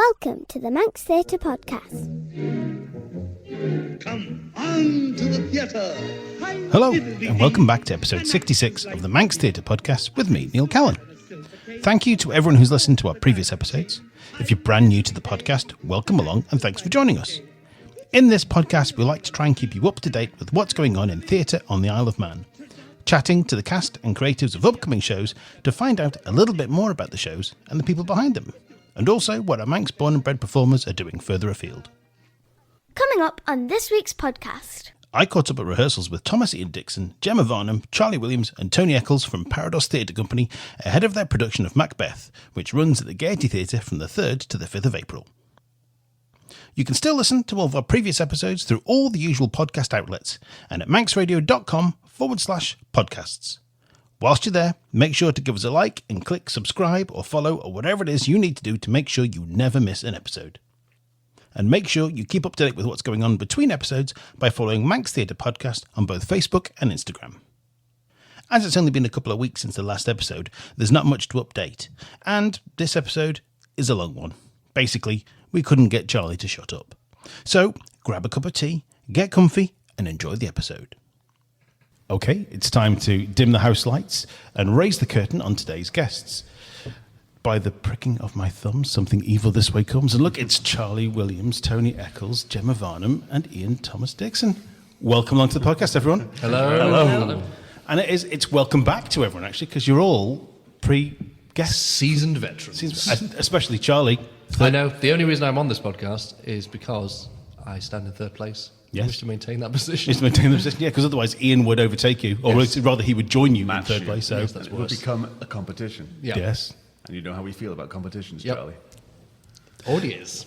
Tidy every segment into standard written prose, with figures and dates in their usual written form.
Welcome to the Manx Theatre Podcast. Come on to the theatre. Hello, and welcome back to episode 66 of the Manx Theatre Podcast with me, Neil Callin. Thank you to everyone who's listened to our previous episodes. If you're brand new to the podcast, welcome along and thanks for joining us. In this podcast, we like to try and keep you up to date with what's going on in theatre on the Isle of Man, chatting to the cast and creatives of upcoming shows to find out a little bit more about the shows and the people behind them, and also what our Manx born and bred performers are doing further afield. Coming up on this week's podcast. I caught up at rehearsals with Iain Dixon, Gemma Varnom, Charlie Williams and Tony Eccles from Parodos Theatre Company ahead of their production of Macbeth, which runs at the Gaiety Theatre from the 3rd to the 5th of April. You can still listen to all of our previous episodes through all the usual podcast outlets and at manxradio.com/podcasts. Whilst you're there, make sure to give us a like and click subscribe or follow or whatever it is you need to do to make sure you never miss an episode. And make sure you keep up to date with what's going on between episodes by following Manx Theatre Podcast on both Facebook and Instagram. As it's only been a couple of weeks since the last episode, there's not much to update, and this episode is a long one. Basically, we couldn't get Charlie to shut up. So, grab a cup of tea, get comfy, and enjoy the episode. Okay, it's time to dim the house lights and raise the curtain on today's guests. By the pricking of my thumb, something evil this way comes. And look, it's Charlie Williams, Tony Eccles, Gemma Varnom, and Iain Thomas Dixon. Welcome along to the podcast, everyone. Hello. And it's welcome back to everyone, actually, because you're all pre-guests. Seasoned veterans. Especially Charlie. I know. The only reason I'm on this podcast is because I stand in third place. Yes. I wish to maintain that position. Just maintain the position, yeah, because otherwise Iain would overtake you, or rather he would join you in third place. So Yes, that's It would worse. become a competition. Yeah. Yes. And you know how we feel about competitions, Yep. Charlie. Already is.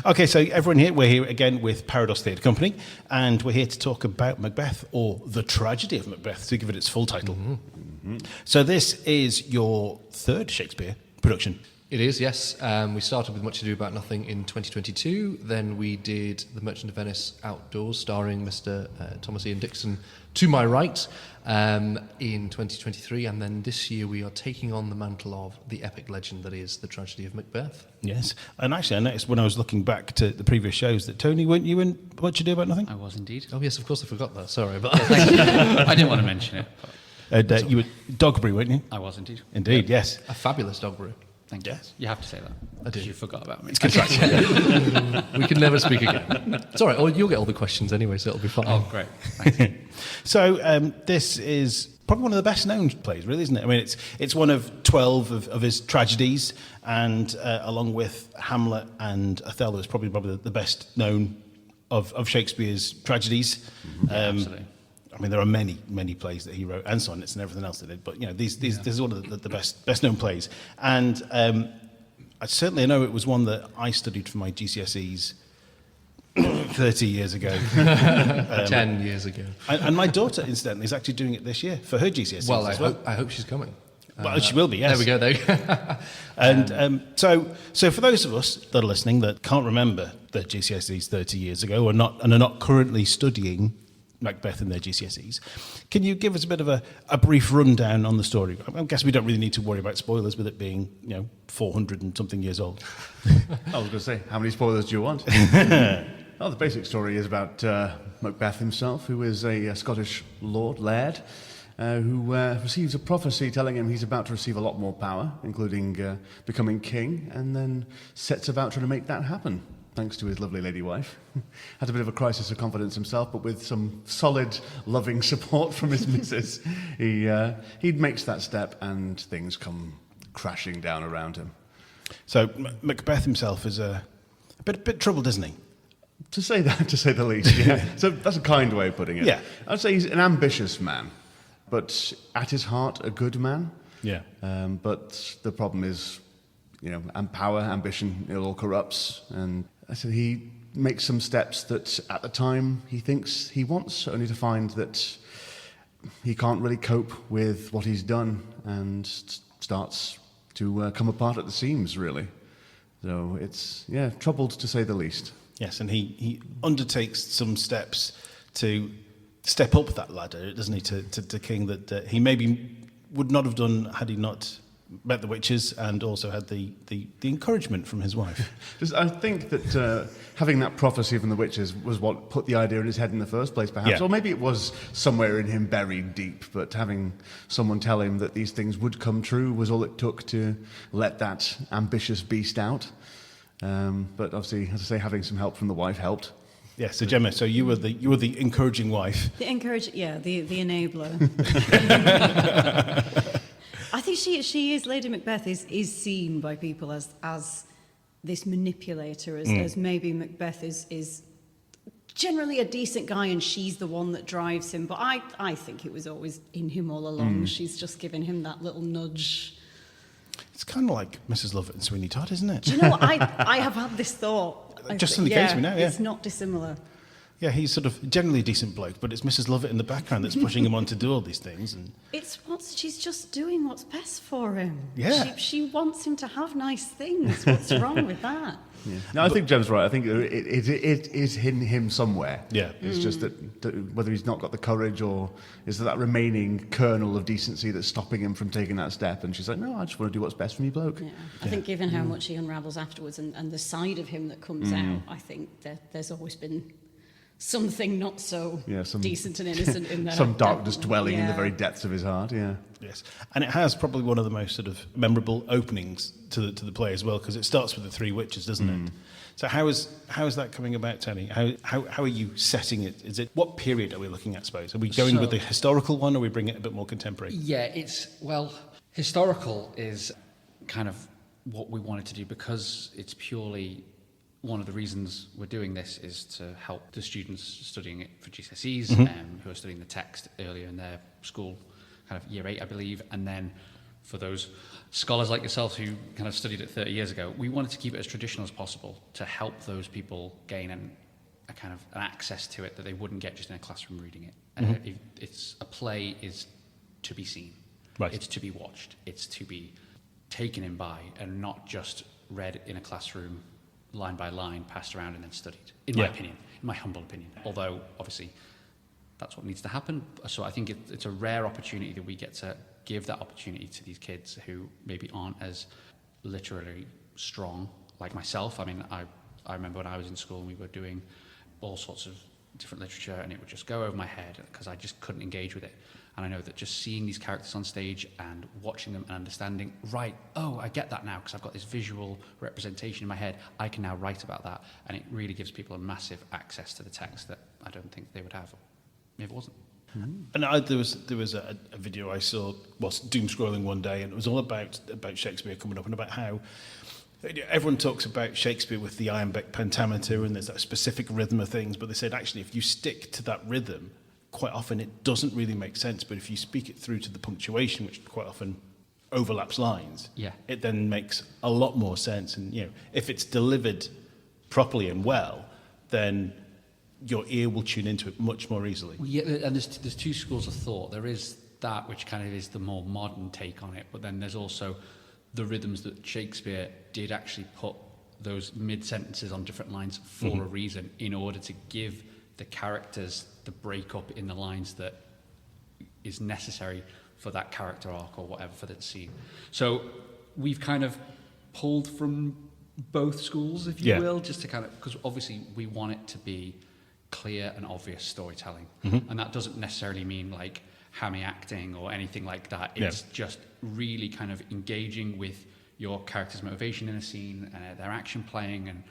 Okay, so everyone here, we're here again with Parodos Theatre Company, and we're here to talk about Macbeth, or The Tragedy of Macbeth, to give it its full title. Mm-hmm. So this is your third Shakespeare production. It is, yes. We started with Much Ado About Nothing in 2022. Then we did The Merchant of Venice Outdoors, starring Mr. Iain Dixon, to my right, in 2023. And then this year we are taking on the mantle of the epic legend that is The Tragedy of Macbeth. Yes, and actually I noticed when I was looking back to the previous shows that, Tony, weren't you in What You Do About Nothing? I was indeed. Oh, yes, of course, I forgot that. Sorry. But I didn't want to mention it. And, you were Dogberry, weren't you? I was indeed. Indeed, yes. a fabulous dog brew. Thank you. Yes. You have to say that. I do. You forgot about me. It's contractual. We can never speak again. It's all right. Oh, you'll get all the questions anyway, so it'll be fine. Oh, great. Thank you. So this is probably one of the best known plays, really, isn't it? I mean, it's one of 12 of his tragedies, and along with Hamlet and Othello, is probably the best known of Shakespeare's tragedies. Absolutely. I mean, there are many plays that he wrote, and sonnets and everything else that he did. But you know, this is one of the best known plays, and I certainly know it was one that I studied for my GCSEs 30 years ago. 10 years ago. And my daughter, incidentally, is actually doing it this year for her GCSEs Well, as well. I hope she's coming. Well, she will be, yes. There we go. And so for those of us that are listening that can't remember their GCSEs 30 years ago and are not currently studying Macbeth in their GCSEs, can you give us a bit of a brief rundown on the story? I guess we don't really need to worry about spoilers with it being 400 and something years old. I was going to say, how many spoilers do you want? The basic story is about Macbeth himself, who is a Scottish laird, who receives a prophecy telling him he's about to receive a lot more power, including becoming king, and then sets about trying to make that happen, thanks to his lovely lady wife. Had a bit of a crisis of confidence himself, but with some solid, loving support from his missus, he makes that step, and things come crashing down around him. So Macbeth himself is a bit troubled, isn't he? To say the least, yeah. So that's a kind way of putting it. Yeah. I'd say he's an ambitious man, but at his heart, a good man. Yeah. But the problem is, and power, ambition, it all corrupts. And I said he makes some steps that at the time he thinks he wants, only to find that he can't really cope with what he's done and starts to come apart at the seams, really. So it's, troubled to say the least. Yes, and he undertakes some steps to step up that ladder, doesn't he, to king that he maybe would not have done had he not met the witches and also had the encouragement from his wife. I think that having that prophecy from the witches was what put the idea in his head in the first place, perhaps. Yeah. Or maybe it was somewhere in him buried deep, but having someone tell him that these things would come true was all it took to let that ambitious beast out. But obviously, as I say, having some help from the wife helped. Yeah, so Gemma, so you were the encouraging wife. The enabler. I think she is, Lady Macbeth is seen by people as this manipulator, as maybe Macbeth is generally a decent guy and she's the one that drives him. But I think it was always in him all along. She's just giving him that little nudge. It's kind of like Mrs. Lovett and Sweeney Todd, isn't it? Do you know what? I have had this thought. Just in the case we know, yeah. It's not dissimilar. Yeah, he's sort of generally a decent bloke, but it's Mrs. Lovett in the background that's pushing him on to do all these things. And She's just doing what's best for him. Yeah. She wants him to have nice things. What's wrong with that? Yeah. No, I think Jem's right. I think it is in him somewhere. Yeah. It's just that whether he's not got the courage or is there that remaining kernel of decency that's stopping him from taking that step. And she's like, no, I just want to do what's best for me, bloke. Yeah. I think given how much he unravels afterwards and the side of him that comes out, I think there's always been something not so decent and innocent in there. Some darkness dwelling in the very depths of his heart, yeah. Yes, and it has probably one of the most sort of memorable openings to the play as well, because it starts with the three witches, doesn't it? So how is that coming about, Tony? How are you setting it? What period are we looking at, I suppose? Are we going with the historical one, or are we bringing it a bit more contemporary? Yeah, historical is kind of what we wanted to do because it's purely... One of the reasons we're doing this is to help the students studying it for GCSEs, who are studying the text earlier in their school, kind of year 8, I believe. And then for those scholars like yourself who kind of studied it 30 years ago, we wanted to keep it as traditional as possible to help those people gain an access to it that they wouldn't get just in a classroom reading it. It's a play is to be seen. Right. It's to be watched. It's to be taken in by and not just read in a classroom line by line, passed around and then studied, in my opinion, in my humble opinion. Although, obviously, that's what needs to happen. So I think it's a rare opportunity that we get to give that opportunity to these kids who maybe aren't as literally strong, like myself. I mean, I remember when I was in school and we were doing all sorts of different literature and it would just go over my head because I just couldn't engage with it. And I know that just seeing these characters on stage and watching them and understanding, right, oh, I get that now because I've got this visual representation in my head, I can now write about that. And it really gives people a massive access to the text that I don't think they would have if it wasn't. And there was a video I saw whilst doom scrolling one day, and it was all about Shakespeare coming up and about how everyone talks about Shakespeare with the iambic pentameter and there's that specific rhythm of things, but they said actually if you stick to that rhythm, quite often it doesn't really make sense, but if you speak it through to the punctuation, which quite often overlaps lines, it then makes a lot more sense. And if it's delivered properly and well, then your ear will tune into it much more easily. Yeah, and there's two schools of thought. There is that which kind of is the more modern take on it, but then there's also the rhythms that Shakespeare did actually put those mid-sentences on different lines for a reason, in order to give the characters the break-up in the lines that is necessary for that character arc or whatever for that scene. So we've kind of pulled from both schools, if you will, just to kind of, because obviously we want it to be clear and obvious storytelling. And that doesn't necessarily mean like hammy acting or anything like that. It's just really kind of engaging with your character's motivation in a scene and their action playing. And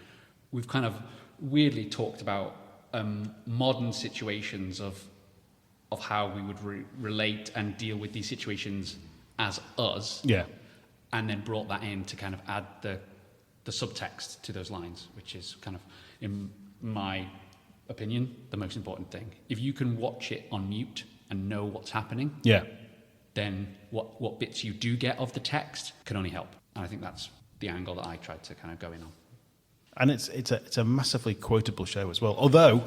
we've kind of weirdly talked about modern situations of how we would relate and deal with these situations as us. And then brought that in to kind of add the subtext to those lines, which is kind of, in my opinion, the most important thing. If you can watch it on mute and know what's happening, then what bits you do get of the text can only help. And I think that's the angle that I tried to kind of go in on. And it's a massively quotable show as well. Although,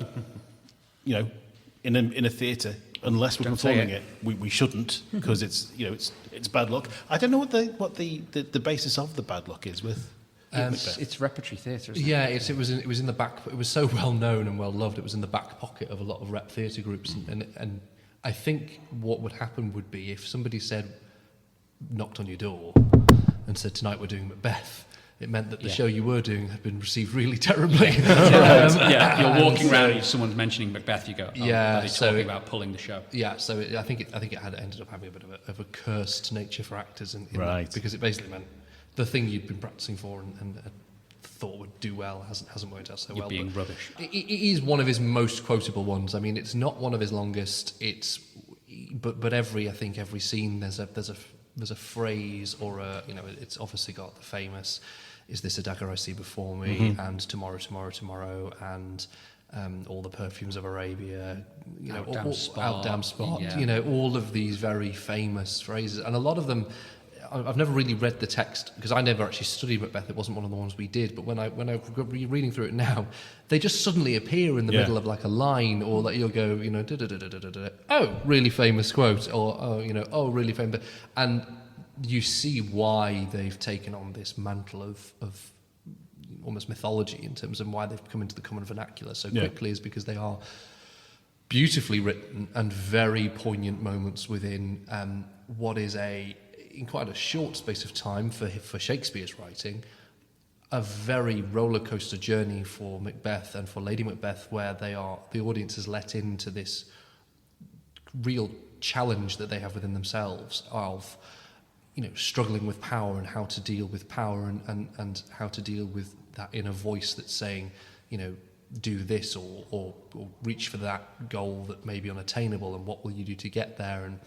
in a theatre, unless we're performing it, we shouldn't, because it's bad luck. I don't know what the basis of the bad luck is with. It's repertory theatre, isn't it? Yeah, it was in the back. It was so well known and well loved. It was in the back pocket of a lot of rep theatre groups, and I think what would happen would be if somebody knocked on your door and said, tonight we're doing Macbeth, it meant that the show you were doing had been received really terribly. You're walking around and someone's mentioning Macbeth, you go, they're talking about pulling the show. Yeah, so I think it had ended up having a bit of a cursed nature for actors in Right. that, because it basically meant the thing you'd been practicing for and thought would do well hasn't worked out so You're well. being rubbish. It is one of his most quotable ones. I mean, it's not one of his longest. But every scene there's a phrase or it's obviously got the famous, is this a dagger I see before me, and tomorrow, and all the perfumes of Arabia, out damn spot, Yeah. All of these very famous phrases, and a lot of them. I've never really read the text because I never actually studied Macbeth. It wasn't one of the ones we did. But when I reading through it now, they just suddenly appear in the middle of like a line, or that you'll go, oh, really famous quote, or oh, really famous, and you see why they've taken on this mantle of almost mythology in terms of why they've come into the common vernacular so quickly, is because they are beautifully written and very poignant moments within what is in quite a short space of time for Shakespeare's writing, a very roller coaster journey for Macbeth and for Lady Macbeth, where the audience is let into this real challenge that they have within themselves of, struggling with power and how to deal with power and how to deal with that inner voice that's saying, do this or reach for that goal that may be unattainable, and what will you do to get there? And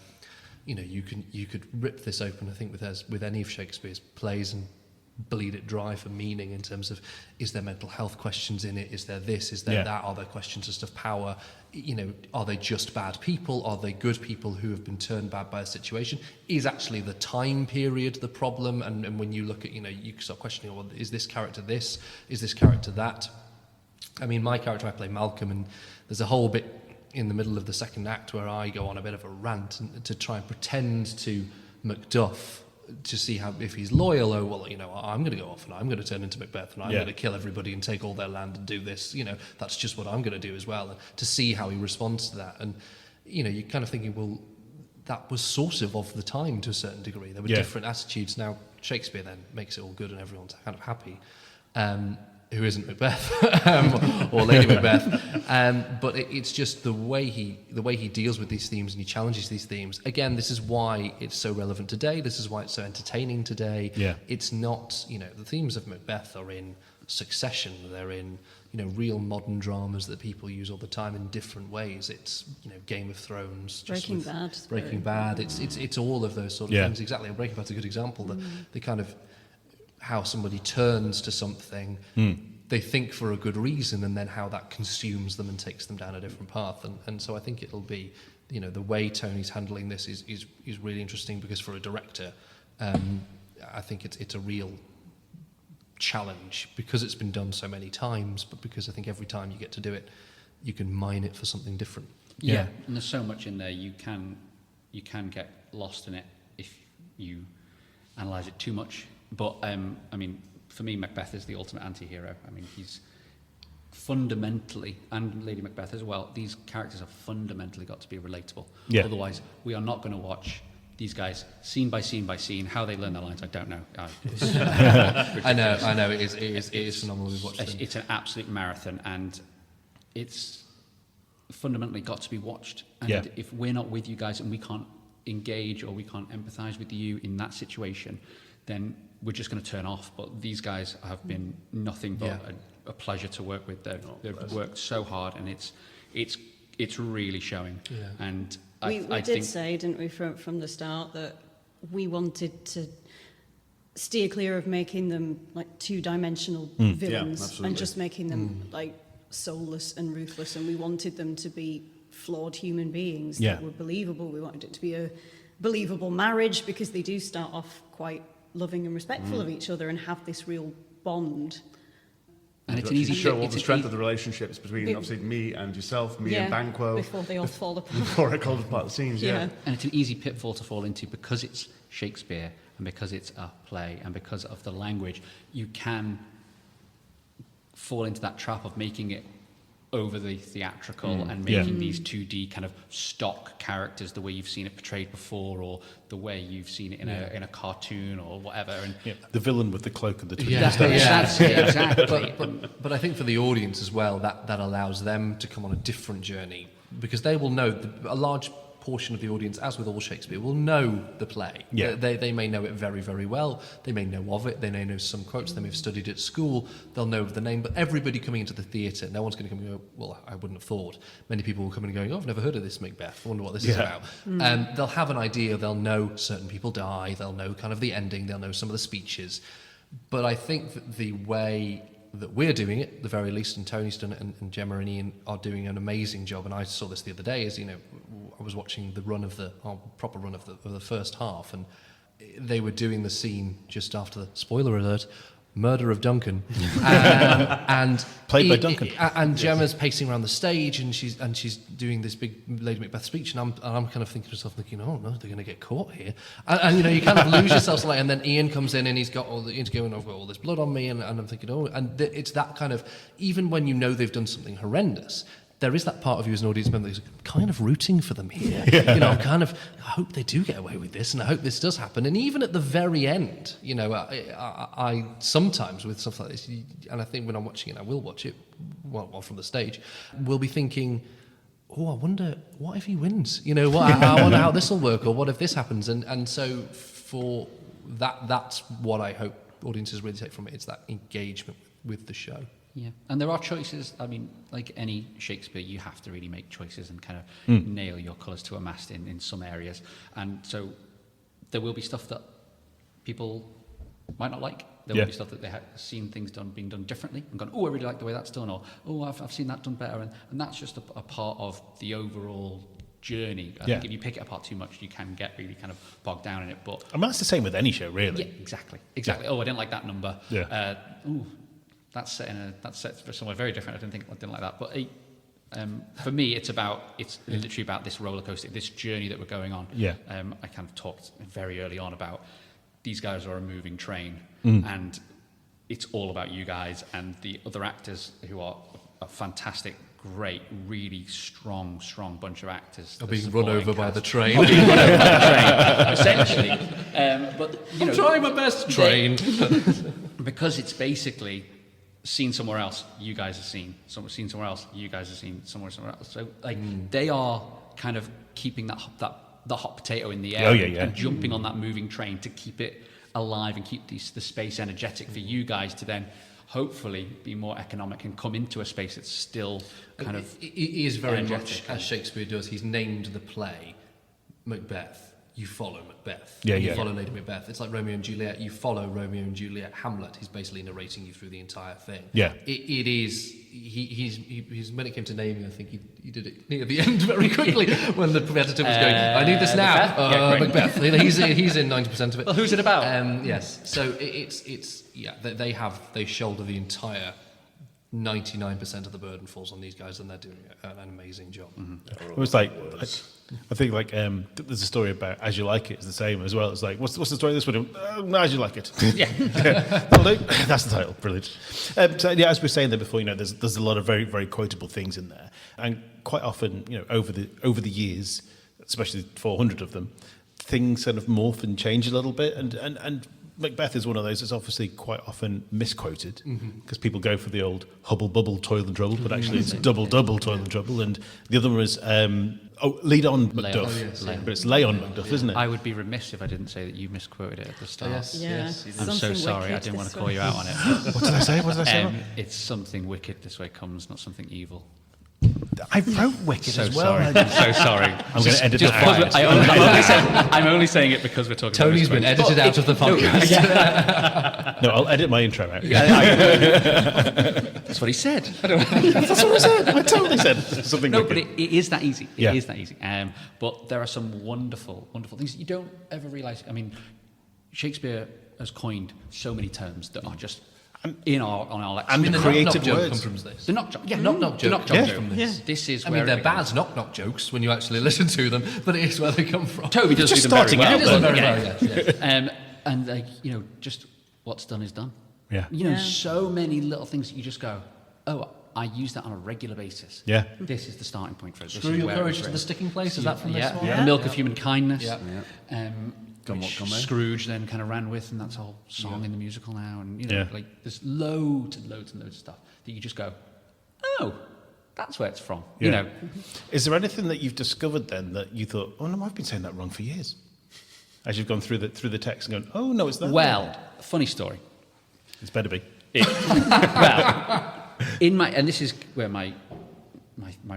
you could rip this open, I think, with any of Shakespeare's plays and bleed it dry for meaning in terms of, is there mental health questions in it? Is there this? Is there that? Are there questions just of power? Are they just bad people? Are they good people who have been turned bad by a situation? Is actually the time period the problem? And when you look at, you start questioning, well, is this character this? Is this character that? I mean, my character, I play Malcolm, and there's a whole bit in the middle of the second act where I go on a bit of a rant to try and pretend to Macduff to see if he's loyal. Oh, well, I'm going to go off and I'm going to turn into Macbeth and I'm going to kill everybody and take all their land and do this. That's just what I'm going to do as well. And to see how he responds to that. And, you're kind of thinking, well, that was sort of the time to a certain degree. There were different attitudes. Now, Shakespeare then makes it all good and everyone's kind of happy. Who isn't Macbeth or Lady Macbeth, but it's just the way he deals with these themes and he challenges these themes. Again, this is why it's so relevant today. This is why it's so entertaining today. Yeah. It's not, the themes of Macbeth are in Succession. They're in real modern dramas that people use all the time in different ways. It's Game of Thrones, Breaking Bad. Breaking Bad. It's all of those sort of things. Exactly. And Breaking Bad's a good example. The kind of how somebody turns to something, they think for a good reason, and then how that consumes them and takes them down a different path. And so I think it'll be, the way Tony's handling this is really interesting, because for a director, I think it's a real challenge, because it's been done so many times, but because I think every time you get to do it, you can mine it for something different. Yeah, and there's so much in there, you can get lost in it if you analyse it too much. But, for me, Macbeth is the ultimate anti-hero. I mean, he's fundamentally, and Lady Macbeth as well, these characters have fundamentally got to be relatable. Yeah. Otherwise, we are not going to watch these guys scene by scene by scene. How they learn their lines, I don't know. I know. It is phenomenal. We've watched them. It's an absolute marathon, and it's fundamentally got to be watched. And if we're not with you guys and we can't engage or we can't empathise with you in that situation, then we're just going to turn off. But these guys have been nothing but a pleasure to work with. They've worked so hard, and it's really showing. Yeah. And we did say, didn't we, from the start, that we wanted to steer clear of making them like two-dimensional villains and just making them like soulless and ruthless, and we wanted them to be flawed human beings that were believable. We wanted it to be a believable marriage, because they do start off quite loving and respectful of each other and have this real bond. And it's easy to show all the strength of the relationships between obviously me and yourself, me and Banquo. Before they all fall apart. Before it falls apart, the scenes, And it's an easy pitfall to fall into, because it's Shakespeare and because it's a play and because of the language. You can fall into that trap of making it over the theatrical and making these 2D kind of stock characters the way you've seen it portrayed before, or the way you've seen it in a cartoon or whatever. And the villain with the cloak and the twin that's it, exactly. But I think for the audience as well, that allows them to come on a different journey, because they will know a large portion of the audience, as with all Shakespeare, will know the play. Yeah. They may know it very, very well. They may know of it. They may know some quotes. They may have studied it at school. They'll know the name. But everybody coming into the theatre, no one's going to come and go, well, I wouldn't have thought. Many people will come in and going, oh, I've never heard of this Macbeth. I wonder what this is about. They'll have an idea. They'll know certain people die. They'll know kind of the ending. They'll know some of the speeches. But I think that the way that we're doing it, the very least, and Tony's done it, and Gemma and Iain are doing an amazing job. And I saw this the other day, as I was watching the run of the proper run of the first half, and they were doing the scene just after the spoiler alert, murder of Duncan, and played by Duncan, and Gemma's pacing around the stage, and she's doing this big Lady Macbeth speech, and I'm kind of thinking to myself, oh no, they're going to get caught here, and you kind of lose yourself slightly, and then Iain comes in and he's got Ian's going, I've got all this blood on me, and I'm thinking, it's that kind of, even when you know they've done something horrendous, there is that part of you as an audience member that's kind of rooting for them here. I hope they do get away with this, and I hope this does happen. And even at the very end, I sometimes with stuff like this, and I think when I'm watching it, I will watch it while from the stage, will be thinking, I wonder what if he wins? I wonder how this will work, or what if this happens? And so for that's what I hope audiences really take from it. It's that engagement with the show. Yeah, and there are choices. I mean, like any Shakespeare, you have to really make choices and kind of nail your colours to a mast in some areas. And so there will be stuff that people might not like. There will be stuff that they have seen things being done differently and gone, I really like the way that's done, or I've seen that done better. And that's just a part of the overall journey. I think if you pick it apart too much, you can get really kind of bogged down in it. But that's the same with any show, really. Yeah, exactly. Yeah. I didn't like that number. Yeah. That's set for somewhere very different. I didn't like that. But for me, it's literally about this roller coaster, this journey that we're going on. Yeah. I kind of talked very early on about these guys are a moving train, and it's all about you guys and the other actors who are a fantastic, great, really strong bunch of actors. Are being run over by the train. Essentially. But I'm trying my best. Train. Because it's basically seen somewhere else, you guys have seen. Seen somewhere else, you guys have seen somewhere else. So they are kind of keeping the hot potato in the air and jumping on that moving train to keep it alive and keep the space energetic for you guys to then hopefully be more economic and come into a space that's still kind of it is very much as Shakespeare does. He's named the play Macbeth. You follow Macbeth. You follow Lady Macbeth. It's like Romeo and Juliet. You follow Romeo and Juliet. Hamlet. He's basically narrating you through the entire thing. Yeah. It is. He's when it came to naming, I think he did it near the end very quickly when the competitor was going, I need this now. Macbeth. He's in 90% of it. Well, who's it about? Yes. So they shoulder the entire 99% of the burden falls on these guys, and they're doing an amazing job. It was like, I think there's a story about As You Like It is the same as well. It's like, what's the story of this one? As You Like It. Yeah. That's the title. Brilliant. So as we were saying there before, there's a lot of very, very quotable things in there, and quite often, over the years, especially 400 of them, things kind of morph and change a little bit, and Macbeth is one of those that's obviously quite often misquoted because people go for the old hubble bubble toil and trouble, but actually it's double toil and trouble. And the other one was lead on Macduff, but it's lay on Macduff, isn't it? I would be remiss if I didn't say that you misquoted it at the start. Yes. I'm so sorry. I didn't want to call you out on it. What did I say? It's something wicked this way comes, not something evil. I wrote wicked as well. I'm so sorry. I'm going to edit it out. I'm only saying it because we're talking about Tony's been edited out of the podcast. No, I'll edit my intro out. That's what he said. That's what I said. I totally said something wicked. But it is that easy. It is that easy. But there are some wonderful, wonderful things you don't ever realise. I mean, Shakespeare has coined so many terms that are just on our lexicon. And the creative words come from this. The knock joke. Yeah, knock joke comes from this. This is. I mean, they're bad knock jokes when you actually listen to them, but it is where they come from. Toby does just do them starting very well. out. Very well, yes. And just what's done is done. Yeah. So many little things that you just go, oh, I use that on a regular basis. Yeah. This is the starting point for it. This Screw is your where courage it's to the written. sticking place. Is that from this Yeah, one? The Milk of Human Kindness. Yeah. Come Which what, come may. Scrooge then kind of ran with, and that's a whole song in the musical now. And, you know, Yeah. like, there's loads and loads and loads of stuff that you just go, oh, that's where it's from. You Yeah. know, Is there anything that you've discovered then that you thought, oh no, I've been saying that wrong for years? As you've gone through the text and gone, oh no, it's that. well, funny story. It's better be. Well, and this is where my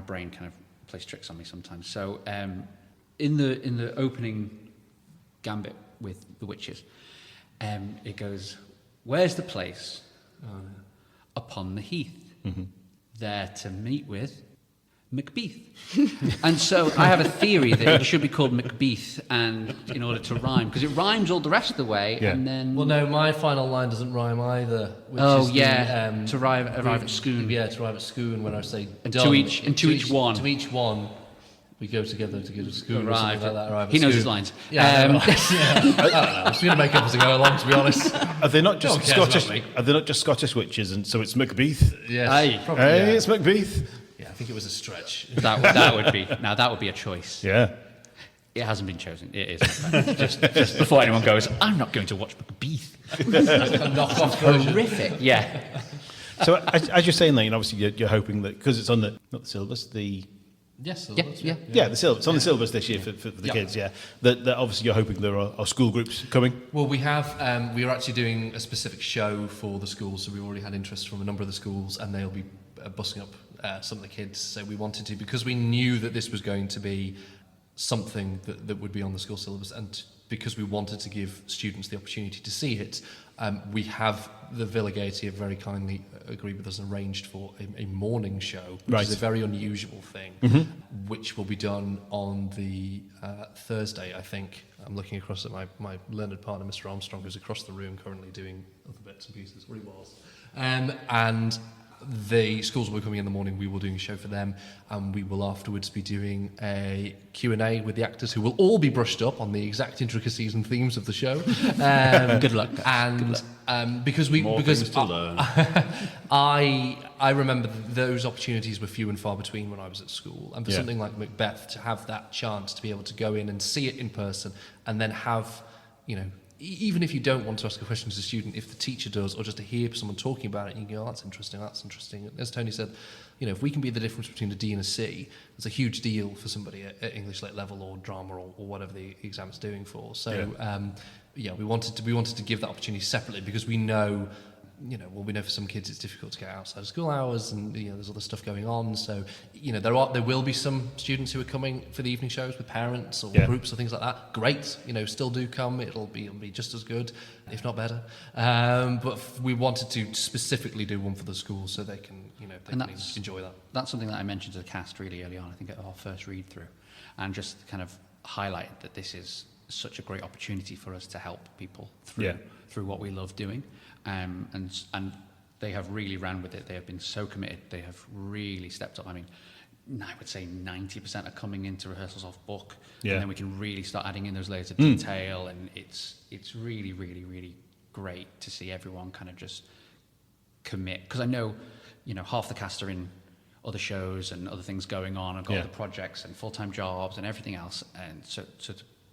brain kind of plays tricks on me sometimes. So, in the opening gambit with the witches, it goes, "Where's the place? Upon the heath, there to meet with Macbeth." And so I have a theory that it should be called Macbeth, and in order to rhyme, because it rhymes all the rest of the way, Yeah. and then Well, no, my final line doesn't rhyme either. Which Oh, is yeah, the, to arrive at Scone. Yeah, to arrive at Scone when I say And done. to each one. To each one, we go together to go to Scone. or Arrive. something like that. Arrive at He knows Scone. his lines. Yeah, I don't know. I'm just going to make up as I go along, to be honest. Are they not just No one cares about Scottish? me. Are they not just Scottish witches? And so it's Macbeth. Yes, Aye. probably. Hey, Yeah. it's Macbeth. Yeah, I think it was a stretch. That would be a choice. Yeah. It hasn't been chosen. It is. just before anyone goes, I'm not going to watch Macbeth. Knock off version. Horrific. Yeah. So as you're saying that, you know, obviously you're hoping that because it's on the not the syllabus, the Yes, Yeah. the syllabus. It's on the syllabus this year for the Yeah. kids. Yeah. That obviously you're hoping there are school groups coming. Well, we have. We are actually doing a specific show for the schools, so we already had interest from a number of the schools, and they'll be bussing up some of the kids. So we wanted to, because we knew that this was going to be something that would be on the school syllabus, and because we wanted to give students the opportunity to see it, we have the Villa Gaiety have very kindly agreed with us and arranged for a morning show, which Right. is a very unusual thing, which will be done on the Thursday, I think. I'm looking across at my learned partner, Mr. Armstrong, who's across the room currently doing other bits and pieces, where he was. And the schools will be coming in the morning. We will be doing a show for them, and we will afterwards be doing a Q&A with the actors, who will all be brushed up on the exact intricacies and themes of the show. Good luck. And because Things to learn. I remember those opportunities were few and far between when I was at school, and for Yeah. something like Macbeth, to have that chance to be able to go in and see it in person, and then have, you know, even if you don't want to ask a question as a student, if the teacher does, or just to hear someone talking about it, you can go, oh, that's interesting. As Tony said, you know, if we can be the difference between a D and a C, it's a huge deal for somebody at English Lit level or drama or whatever the exam is doing for. So, we wanted to give that opportunity separately, because we know, you know, well, we know for some kids it's difficult to get outside of school hours, and you know, there's other stuff going on. So, you know, there will be some students who are coming for the evening shows with parents or groups or things like that. Great, you know, still do come. It'll be just as good, if not better. But we wanted to specifically do one for the schools so they can, you know, enjoy that. That's something that I mentioned to the cast really early on, I think at our first read through, and just kind of highlight that this is such a great opportunity for us to help people through what we love doing. And they have really ran with it. They have been so committed. They have really stepped up. I mean, I would say 90% are coming into rehearsals off book, Yeah. and then we can really start adding in those layers of detail. And it's really, really, really great to see everyone kind of just commit. Because I know, you know, half the cast are in other shows and other things going on, and got other projects and full-time jobs and everything else. And so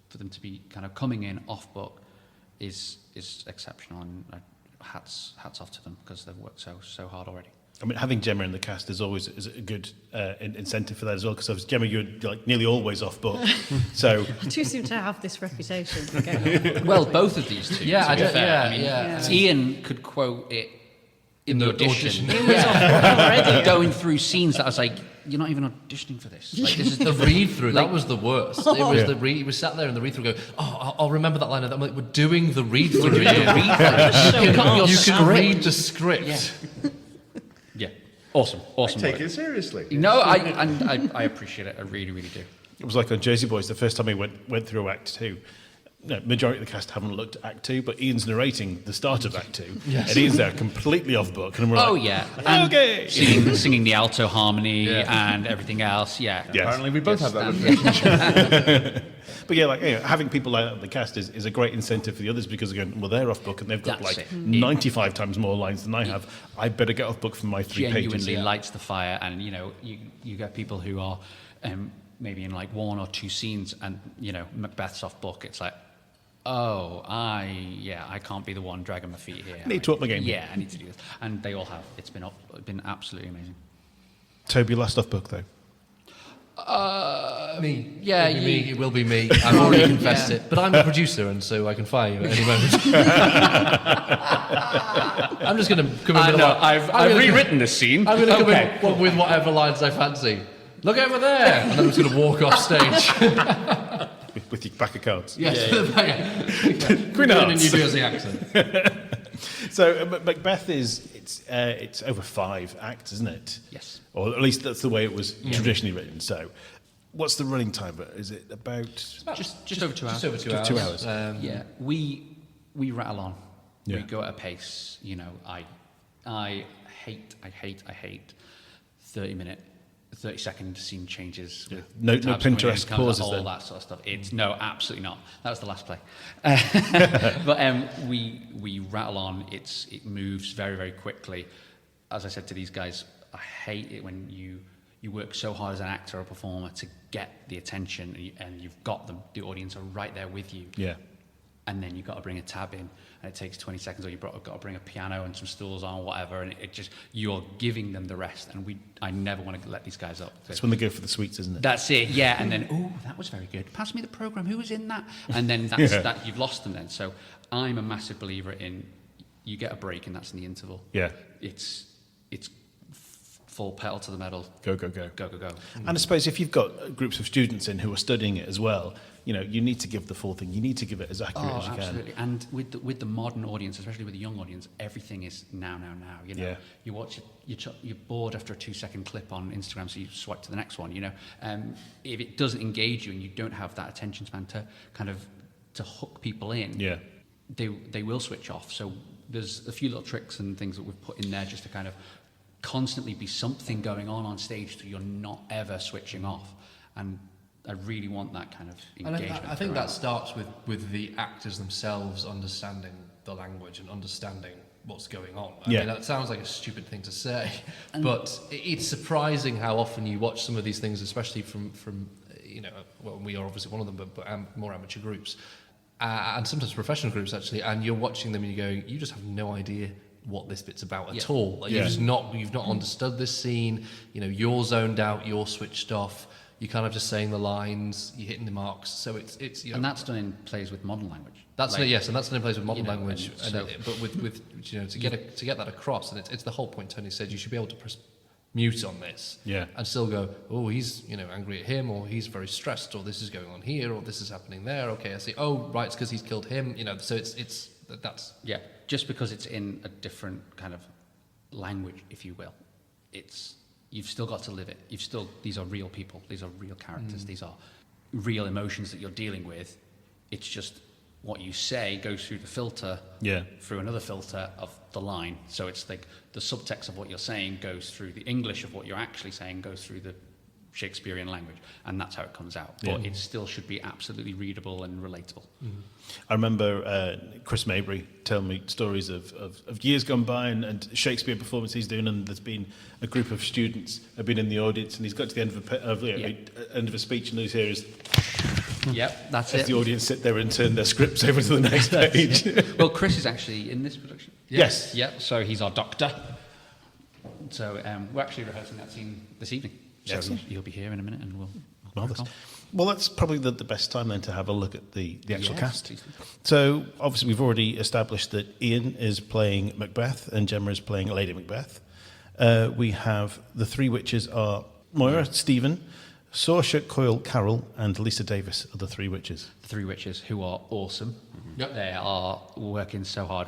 for them to be kind of coming in off book is exceptional, and hats off to them, because they've worked so hard already. I mean, having Gemma in the cast is always a good incentive for that as well, because Gemma, you're like nearly always off book. So I do seem to have this reputation for getting Well, both of these two. Yeah, to I be don't- fair. yeah, I mean, yeah. Ian could quote it in the audition. already. Going through scenes that I was like, you're not even auditioning for this. Like, this is The read through, that was the worst. It was the read. We sat there in the read through, going, "Oh, I'll remember that line." And I'm like, "We're doing the read through. You can read the script." Yeah. Awesome Take work. it seriously. No, I appreciate it. I really, really do. it was like on Jersey Boys, the first time we went through Act 2. No, majority of the cast haven't looked at Act 2, but Ian's narrating the start of Act 2. Yes. And Ian's there completely off book. And we're like, Oh, yeah. And okay. singing the alto harmony and everything else. Yeah. Yes. Apparently we both Yes, have that reputation. But yeah, like, having people like that in the cast is a great incentive for the others, because again, well, they're off book and they've got That's like it. 95 times more lines than I have. I better get off book from my 3 pages. Genuinely lights the fire, and you get people who are maybe in like 1 or 2 scenes, and Macbeth's off book. It's like, I can't be the one dragging my feet here. I need to up my game. Yeah, I need to do this, and they all have. It's been absolutely amazing. Toby, last off book though. Me. Yeah, It'll be me. It will be me. I've already confessed it. But I'm the producer, and so I can fire you at any moment. I'm just going to come in. I've rewritten this scene. I'm going to come in with whatever lines I fancy. Look over there, and then I'm just going to walk off stage. With your pack of cards. Yes. Yeah. Queen In a Hearts. New Jersey accent. So Macbeth it's over 5 acts, isn't it? Yes. Or at least that's the way it was traditionally written. So, what's the running time? Is it about Just over 2 hours. Just over 2 Just 2 hours. Yeah, we rattle on. Yeah. We go at a pace. I hate 30-second scene changes. With No tabs Pinterest going in, pauses all then? that sort of stuff. No, absolutely not. That was the last play. But we rattle on. It moves very, very quickly. As I said to these guys, I hate it when you work so hard as an actor or performer to get the attention, and you've got them. The audience are right there with you. Yeah. And then you've got to bring a tab in, and it takes 20 seconds, or you've got to bring a piano and some stools on, or whatever, and you're giving them the rest, and I never want to let these guys up. That's when they go for the sweets, isn't it? That's it, yeah, and then, that was very good. Pass me the programme, who was in that? And then that you've lost them then. So I'm a massive believer in, you get a break, and that's in the interval. Yeah. It's full pedal to the metal. Go. And I suppose if you've got groups of students in who are studying it as well, you need to give the full thing. You need to give it as accurate as you absolutely. And with the modern audience, especially with the young audience, everything is now. Yeah. You watch it, you're bored after a 2-second clip on Instagram, so you swipe to the next one. If it doesn't engage you and you don't have that attention span to hook people in, Yeah. they will switch off. So there's a few little tricks and things that we've put in there just to kind of constantly be something going on stage, so you're not ever switching off. And I really want that kind of engagement. And I think that starts with the actors themselves understanding the language and understanding what's going on. I mean, that sounds like a stupid thing to say, but it's surprising how often you watch some of these things, especially from we are obviously one of them, but more amateur groups, and sometimes professional groups actually, and you're watching them and you're going, you just have no idea what this bit's about at all. Like, you've not understood this scene. You're zoned out, you're switched off. You're kind of just saying the lines, you're hitting the marks. So it's and that's done in plays with modern language. And that's done in plays with modern language. But with to get that across, and it's the whole point. Tony said you should be able to press mute on this, and still go, oh, he's angry at him, or he's very stressed, or this is going on here, or this is happening there. Okay, I see. Oh, right, it's because he's killed him. So it's that's just because it's in a different kind of language, if you will, you've still got to live it. These are real people. These are real characters. These are real emotions that you're dealing with. It's just what you say goes through the filter, through another filter of the line. So it's like the subtext of what you're saying goes through the English of what you're actually saying goes through the Shakespearean language, and that's how it comes out. But it still should be absolutely readable and relatable. I remember Chris Mabry telling me stories of years gone by and Shakespeare performance he's doing, and there's been a group of students have been in the audience, and he's got to the end of a speech, and those here is that's as it. the audience sit there and turn their scripts over to the next page. Well, Chris is actually in this production. Yes. Yep. So he's our doctor. So we're actually rehearsing that scene this evening. So he'll be here in a minute, and we'll Marvellous. Well, that's probably the best time then to have a look at the actual cast. Please. So, obviously, we've already established that Iain is playing Macbeth and Gemma is playing Lady Macbeth. We have the 3 witches are Moira, Stephen, Saoirse Coyle, Carol, and Lisa Davis are the 3 witches. The 3 witches, who are awesome. Yep. They are working so hard.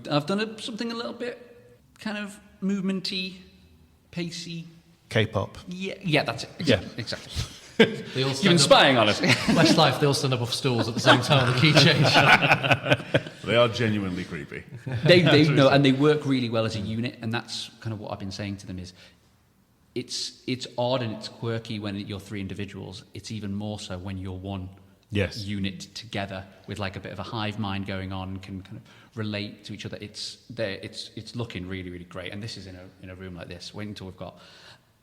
I've done something a little bit kind of movementy, pacey. K-pop. Yeah, that's it. Exactly. They all You've been spying on us. Westlife, they all stand up off stools at the same time. The key change. They are genuinely creepy. They know, and they work really well as a unit, and that's kind of what I've been saying to them is, it's odd and it's quirky when you're 3 individuals. It's even more so when you're one unit together with like a bit of a hive mind going on, can kind of relate to each other. It's looking really, really great. And this is in a room like this. Wait until we've got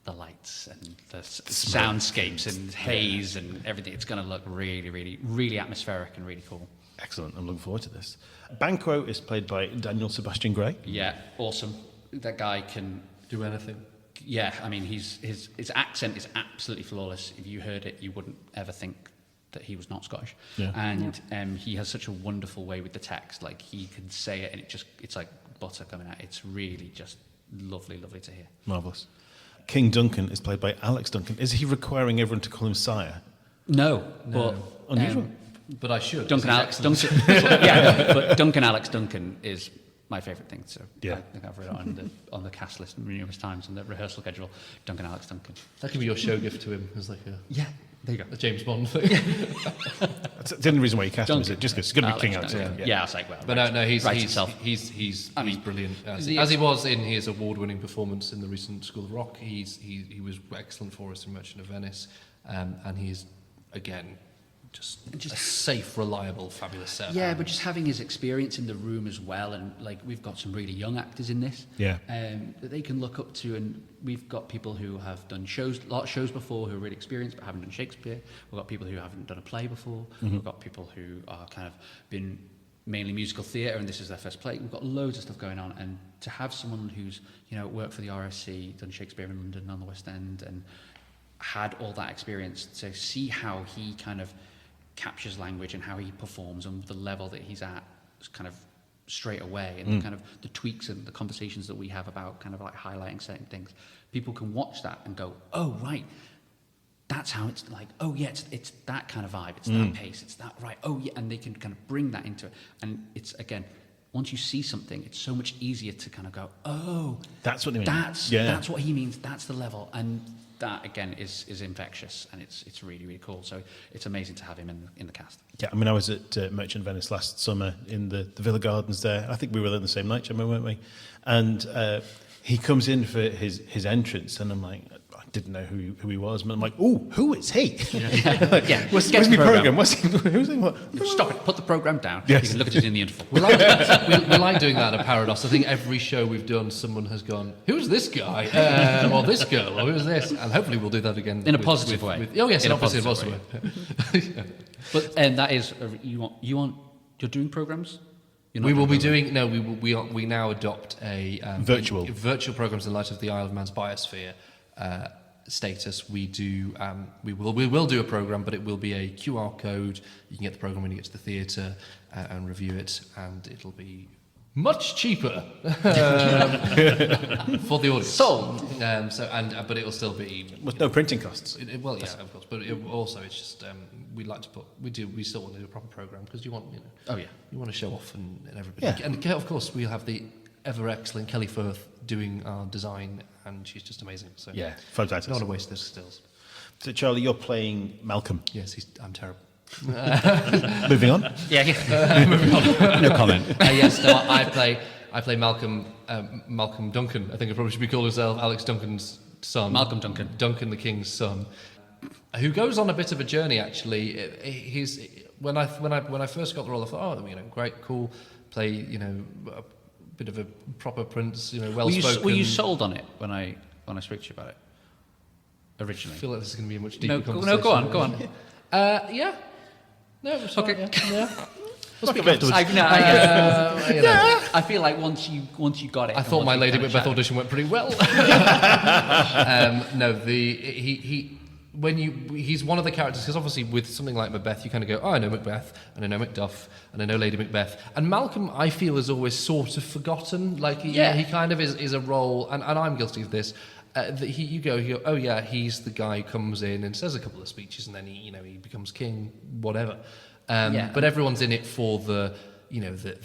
the lights and the soundscapes and haze and everything. It's going to look really, really, really atmospheric and really cool. Excellent. I'm looking forward to this. Banquo is played by Daniel Sebastian Gray. Yeah, awesome. That guy can Do anything. Yeah, I mean, his accent is absolutely flawless. If you heard it, you wouldn't ever think that he was not Scottish. Yeah. And he has such a wonderful way with the text. Like, he can say it and it's like butter coming out. It's really just lovely, lovely to hear. Marvellous. King Duncan is played by Alex Duncan. Is he requiring everyone to call him sire? No. But Unusual. But I should. Duncan Alex Duncan. But Duncan Alex Duncan is my favourite thing. So Yeah. I think I've read it on the cast list numerous times on the rehearsal schedule. Duncan Alex Duncan. That could be your show gift to him as like Yeah. There you go. a James Bond thing. That's the only reason why you cast him, is it? Just because it's going to be King Alex. Yeah, I was like, well, But no, he's I mean, brilliant. As the- he was in his award-winning performance in the recent School of Rock, he was excellent for us in Merchant of Venice, and he's again just a safe, reliable, fabulous set. Yeah, but just having his experience in the room as well, and like we've got some really young actors in this, Yeah. that they can look up to, and we've got people who have done a lot of shows before, who are really experienced but haven't done Shakespeare. We've got people who haven't done a play before. We've got people who are kind of been mainly musical theatre, and this is their first play. We've got loads of stuff going on, and to have someone who's worked for the RSC, done Shakespeare in London on the West End, and had all that experience, to see how he kind of captures language and how he performs and the level that he's at kind of straight away, and the kind of the tweaks and the conversations that we have about kind of like highlighting certain things, people can watch that and go, oh right, that's how it's like, oh yeah, it's that kind of vibe, it's that pace, it's that, right, oh yeah, and they can kind of bring that into it. And it's, again, once you see something, it's so much easier to kind of go, oh, That's what they mean. that's what he means, that's the level. And that, again, is infectious, and it's really, really cool. So it's amazing to have him in the cast. Yeah, I mean, I was at Merchant Venice last summer in the Villa Gardens there. I think we were there the same night, Gemma, weren't we? And he comes in for his entrance, and I'm like, I didn't know who he was, but I'm like, oh, who is he? Yeah, What's get my the program? Who's he? What? Stop it, put the programme down. Yes. You can look at it in the interval. We like doing that at Parodos. I think every show we've done, someone has gone, who's this guy? Or this girl? Or who's this? And hopefully we'll do that again. In a positive way. Oh, yes, In in a a positive positive way. But that is, you're doing programmes? We will be doing, no, we now adopt a... Virtual programs in light of the Isle of Man's biosphere status. We will do a program, but it will be a QR code. You can get the program when you get to the theatre and review it, and it'll be much cheaper for the audience. Sold. But it will still be With no printing costs. well, yeah, of course. But it's just we like to we still want to do a proper program, because you want you want to show off and everybody. Yeah. And of course we'll have the ever excellent Kelly Firth doing our design, and she's just amazing. So Yeah, photo don't want to waste those stills. So, Charlie, you're playing Malcolm. Yes, I'm terrible. Moving on. No comment. Yes, no, I play Malcolm Duncan. I think I probably should be called himself Alex Duncan's son. Malcolm Duncan. Duncan the King's son, who goes on a bit of a journey. Actually, when I first got the role, I thought, oh, great, cool, play, a bit of a proper prince, well spoken. Were you sold on it when I spoke to you about it originally? I feel like this is going to be a much deeper conversation. No, go on. Yeah. No, it was Okay. Fine, yeah. We'll speak afterwards. I feel like once you got it. I thought my once Lady you kind of Macbeth chatted- audition went pretty well. He's one of the characters, because obviously with something like Macbeth, you kind of go, oh, I know Macbeth, and I know Macduff, and I know Lady Macbeth. And Malcolm, I feel, is always sort of forgotten. Like, he kind of is a role, and I'm guilty of this. You go, oh yeah, he's the guy who comes in and says a couple of speeches, and then he becomes king, whatever. But everyone's in it for the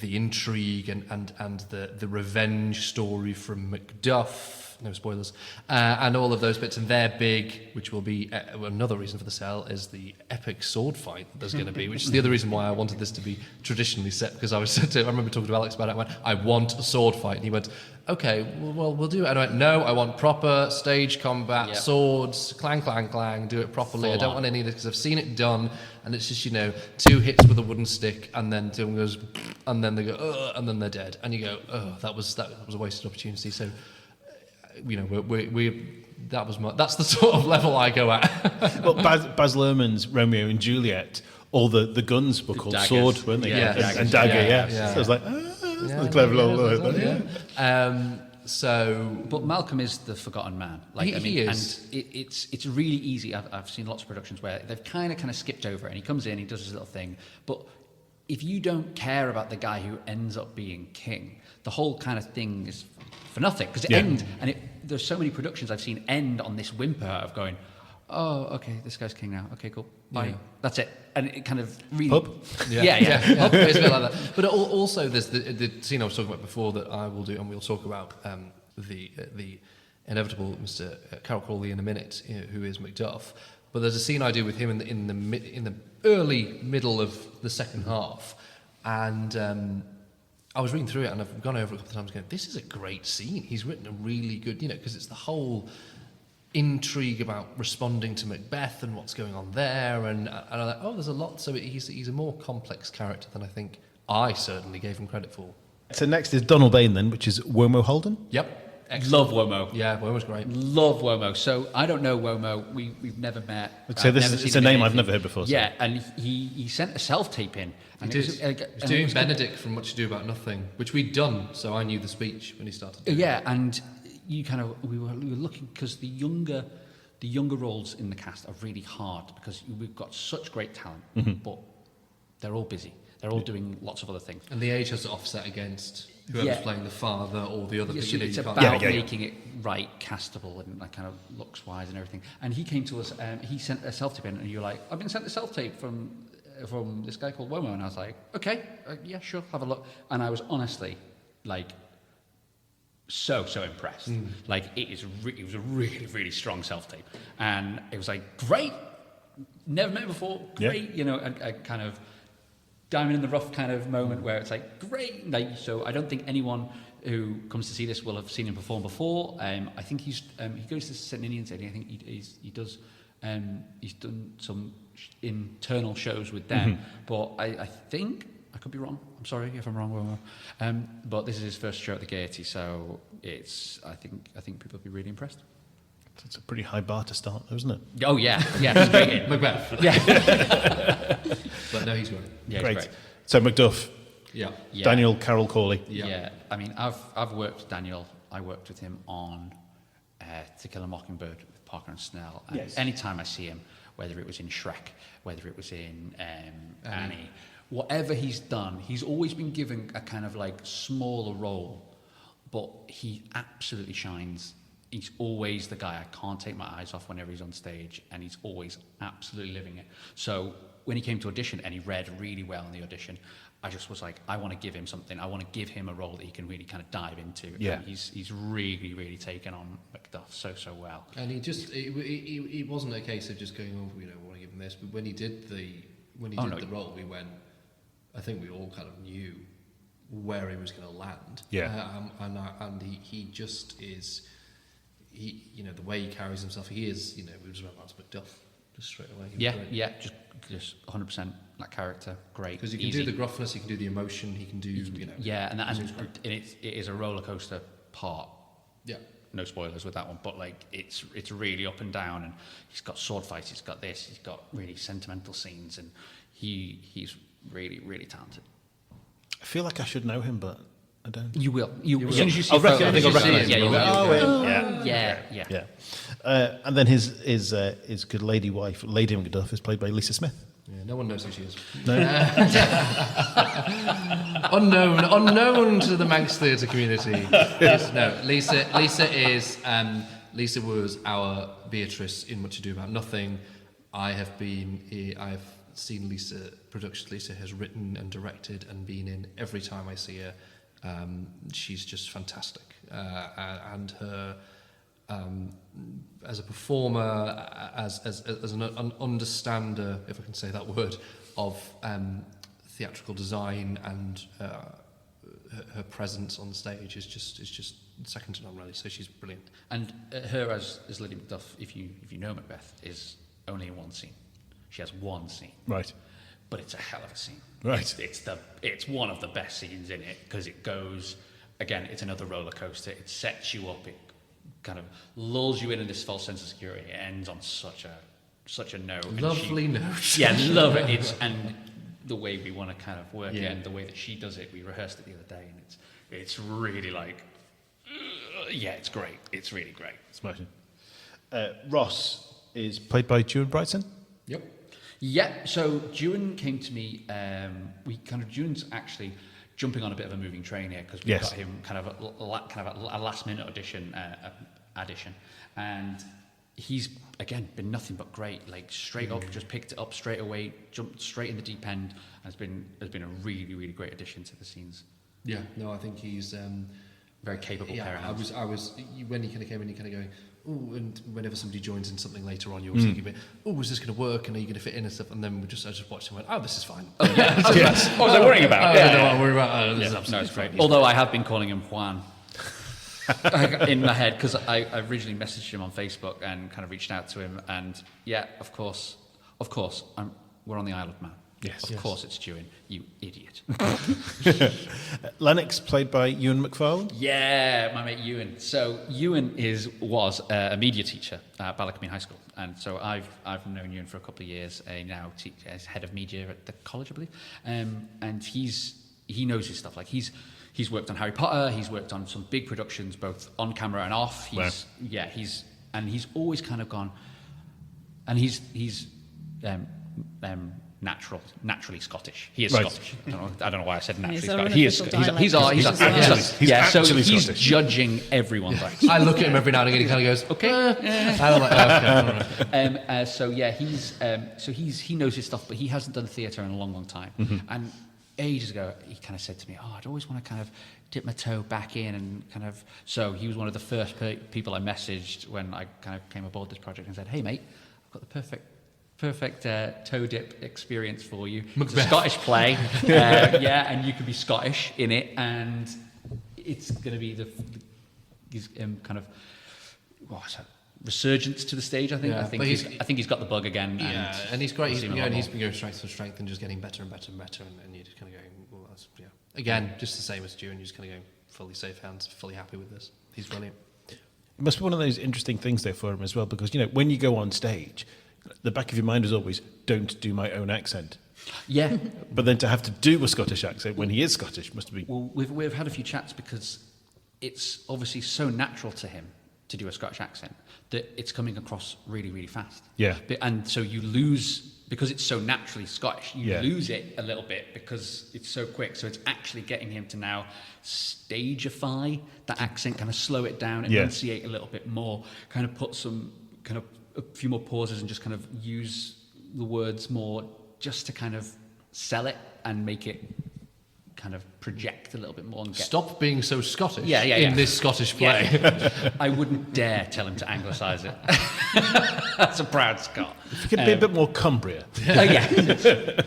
intrigue and the revenge story from Macduff. no spoilers, and all of those bits. And they're big, which will be another reason for the sale, is the epic sword fight that there's going to be, which is the other reason why I wanted this to be traditionally set, because I remember talking to Alex about it. I went, I want a sword fight. And he went, okay, well, we'll do it. And I went, no, I want proper stage combat, swords, clang, clang, clang, do it properly. I don't want any of this, because I've seen it done, and it's just, 2 hits with a wooden stick, and then someone goes, and then they go, ugh, and then they're dead. And you go, oh, that was a wasted opportunity. So, that's the sort of level I go at. Well, Baz Luhrmann's Romeo and Juliet, all the guns were called sword, weren't they? Yeah. And dagger, yeah. So I was like, that's a clever little... But Malcolm is the forgotten man. He is. And it's really easy. I've seen lots of productions where they've kind of skipped over it, and he comes in, he does his little thing. But if you don't care about the guy who ends up being king, the whole kind of thing is for nothing. Because there's so many productions I've seen end on this whimper of going, oh, okay, this guy's king now. Okay, cool. Bye. Yeah. That's it. And it kind of really... Pub? Yeah. It's a bit like that. But also there's the scene I was talking about before that I will do, and we'll talk about the inevitable Mr. Carol Crawley in a minute, who is Macduff. But there's a scene I do with him in the early middle of the second half, and I was reading through it, and I've gone over it a couple of times going, this is a great scene. He's written a really good, because it's the whole intrigue about responding to Macbeth and what's going on there, and I'm like, oh, there's a lot. So he's a more complex character than I think I certainly gave him credit for. So next is Donald Bain then, which is Womo Holden. Yep. Love Excellent. Womo. Yeah, Womo's great. Love Womo. So I don't know Womo. We've never met. So it's a name I've never heard before. Yeah, and he sent a self-tape in. And he was doing Benedict from Much Ado About Nothing, which we'd done, so I knew the speech when he started doing it. And we were looking, because the younger roles in the cast are really hard, because we've got such great talent, but they're all busy. They're all doing lots of other things. And the age has to offset against whoever's playing the father or the other So it's about making it right, castable, and like kind of looks-wise and everything. And he came to us, he sent a self-tape in, and you were like, I've been sent a self-tape from this guy called Womo. And I was like, okay, yeah, sure, have a look. And I was honestly, like, so impressed. Like, it was a really, really strong self-tape. And it was like, great, never met before, great, a kind of diamond in the rough kind of moment where it's like, great. Like, so I don't think anyone who comes to see this will have seen him perform before. I think he goes to St. Ninian's Day. I think he does. He's done some internal shows with them, but I think, I could be wrong. I'm sorry if I'm wrong. But this is his first show at the Gaiety, so I think people will be really impressed. It's a pretty high bar to start, though, isn't it? Oh yeah, he's great. Macbeth. Yeah. But no, he's great. Yeah, Great. he's great. So Macduff. Yeah. Daniel Carol Crawley. Yeah. I mean, I've worked with Daniel. I worked with him on To Kill a Mockingbird with Parker and Snell. And anytime I see him, whether it was in Shrek, whether it was in Annie, whatever he's done, he's always been given a kind of like smaller role, but he absolutely shines. He's always the guy I can't take my eyes off whenever he's on stage, and he's always absolutely living it. So when he came to audition and he read really well in the audition, I just was like, I want to give him something. I want to give him a role that he can really kind of dive into. Yeah. And he's really, really taken on Macduff so well. And he just, it wasn't a case of just going, oh, I want to give him this. But when he did the role, we went, I think we all kind of knew where he was going to land. Yeah. And he just is, the way he carries himself, he is, we just went back to Macduff just straight away. Just 100% that character, great. Because he can do the gruffness, he can do the emotion, he can do, Yeah, and it is a roller coaster part. Yeah. No spoilers with that one, but like it's really up and down, and he's got sword fights, he's got this, he's got really sentimental scenes, and he's really, really talented. I feel like I should know him, but I don't. You will. As soon as you see him. I think I'll recognise him. Yeah. And then his good lady wife, Lady Macduff, is played by Lisa Smith. Yeah, no one knows who she is. No. unknown to the Manx theatre community. No, Lisa is. Lisa was our Beatrice in Much Ado About Nothing. I've seen Lisa productions. Lisa has written and directed and been in every time I see her. She's just fantastic, and her as a performer, as an understander, if I can say that word, of theatrical design, and her presence on the stage is just second to none, really. So she's brilliant. And her as Lady Macduff, if you know Macbeth, is only in one scene. She has one scene, Right. but it's a hell of a scene. Right. It's one of the best scenes in it, because it goes, again, it's another roller coaster. It sets you up. It kind of lulls you in this false sense of security. It ends on such a note. And Lovely note. Yeah, love it. And the way we want to kind of work it, Yeah. and the way that she does it, we rehearsed it the other day, and it's really like, it's great. It's really great. Smashing. Ross is played by Ewan Brightson. Yep. Yeah, so Ewan came to me, Ewan's actually jumping on a bit of a moving train here, because we've Yes. got him kind of a last minute addition, and he's, again, been nothing but great, like straight up, just picked it up straight away, jumped straight in the deep end, and has been a really, really great addition to the scenes. Yeah, no, I think he's Very capable pair of I hands. was when he kind of came in, he kind of going, oh, and whenever somebody joins in something later on, you're always thinking a bit, oh, is this going to work? And are you going to fit in and stuff? And then I just watched him and went, oh, this is fine. What was I worrying about? I don't know what I'm worried about. This is No, absolutely it's great. fine. Although I have been calling him Juan in my head, because I originally messaged him on Facebook and kind of reached out to him, and of course, we're on the Isle of Man. Yes. Of course it's Ewan, you idiot. Lennox, played by Ewan McFarlane. Yeah, my mate Ewan. So Ewan was a media teacher at Ballacombe High School, and so I've known Ewan for a couple of years. Now as head of media at the college, I believe, and he knows his stuff. Like he's worked on Harry Potter. He's worked on some big productions, both on camera and off. He's always kind of gone, and he's naturally Scottish. He is Right. Scottish. I don't know why I said naturally It's our Scottish. He is. unofficial dialect. He's He's so actually he's Scottish. judging everyone's right. I look at him every now and again. He kind of goes, okay. And I'm like, oh, okay. He knows his stuff, but he hasn't done theatre in a long, long time. Mm-hmm. And ages ago, he kind of said to me, "Oh, I'd always want to kind of dip my toe back in and kind of." So he was one of the first people I messaged when I kind of came aboard this project and said, "Hey, mate, I've got the perfect toe dip experience for you. It's a Scottish play, and you can be Scottish in it, and it's going to be his kind of resurgence to the stage. I think. Yeah, I think but he's got the bug again. Yeah, and he's great. we'll He's see been him a lot going more. strength to strength and just getting better and better and better, and you're just kind of going, well, that's again, just the same as Stu, and you're just kind of going fully safe hands, fully happy with this. He's brilliant. It must be one of those interesting things there for him as well, because when you go on stage, the back of your mind is always, don't do my own accent. Yeah. But then to have to do a Scottish accent when he is Scottish must be... Well, we've had a few chats, because it's obviously so natural to him to do a Scottish accent that it's coming across really, really fast. Yeah. And so you lose, because it's so naturally Scottish, you Yeah. lose it a little bit because it's so quick. So it's actually getting him to now stageify that accent, kind of slow it down, enunciate a little bit more, kind of put some kind of a few more pauses and just kind of use the words more, just to kind of sell it and make it kind of project a little bit more and get... Stop being so Scottish Yeah. in this Scottish play. Yeah. I wouldn't dare tell him to anglicise it. That's a proud Scot. If you could be a bit more Cumbria. Yeah.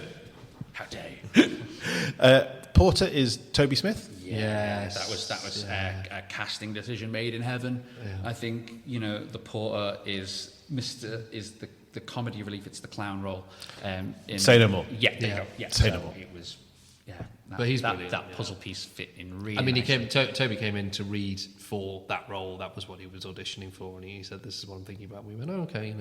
How dare you? Porter is Toby Smith. Yes. That was a casting decision made in heaven. Yeah. I think, the Porter is the comedy relief. It's the clown role. Say no more. Yeah, there you go. Yeah. Say no more. It was, But he's brilliant, that puzzle piece fit in really I mean, nicely. Toby came in to read for that role. That was what he was auditioning for, and he said, "This is what I'm thinking about." And we went, "Oh, okay,"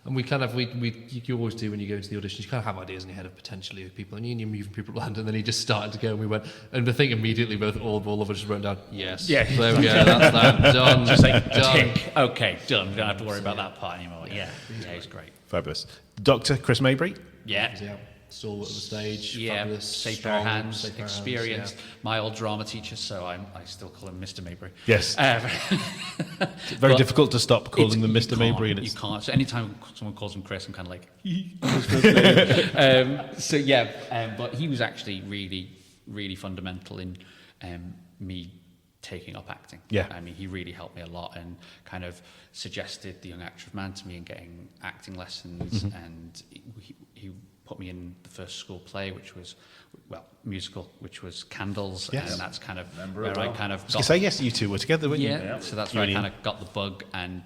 And we kind of you always do when you go into the auditions. You kind of have ideas in your head of potentially of people, and you're moving people around. And then he just started to go, and we went, and I think immediately all of us just wrote down, "Yes, Yeah. there we go, that's that done." Just like, done. tick. Okay, done. Don't have to worry about that part anymore. Yeah, he's great. Fabulous. Doctor Chris Mabry. Yeah. Yeah, stalwart of the stage. Yeah, fabulous, safe strong, pair of hands, safe pair of hands, experienced. yeah. My old drama teacher, so I still call him Mr. Mabry. Yes. It's Very difficult to stop calling them Mr. Mabry. And You it's, can't. So anytime someone calls him Chris, I'm kind of like... but he was actually really, really fundamental in me taking up acting. Yeah. I mean, he really helped me a lot and kind of suggested The Young Actor of Man to me and getting acting lessons. And he put me in the first school play, which was, musical, which was Candles. Yes. And that's kind of Remember where it I well. kind of I was going to say, yes, you two were together, weren't you? yeah, so that's You where I and kind Ian. of got the bug, and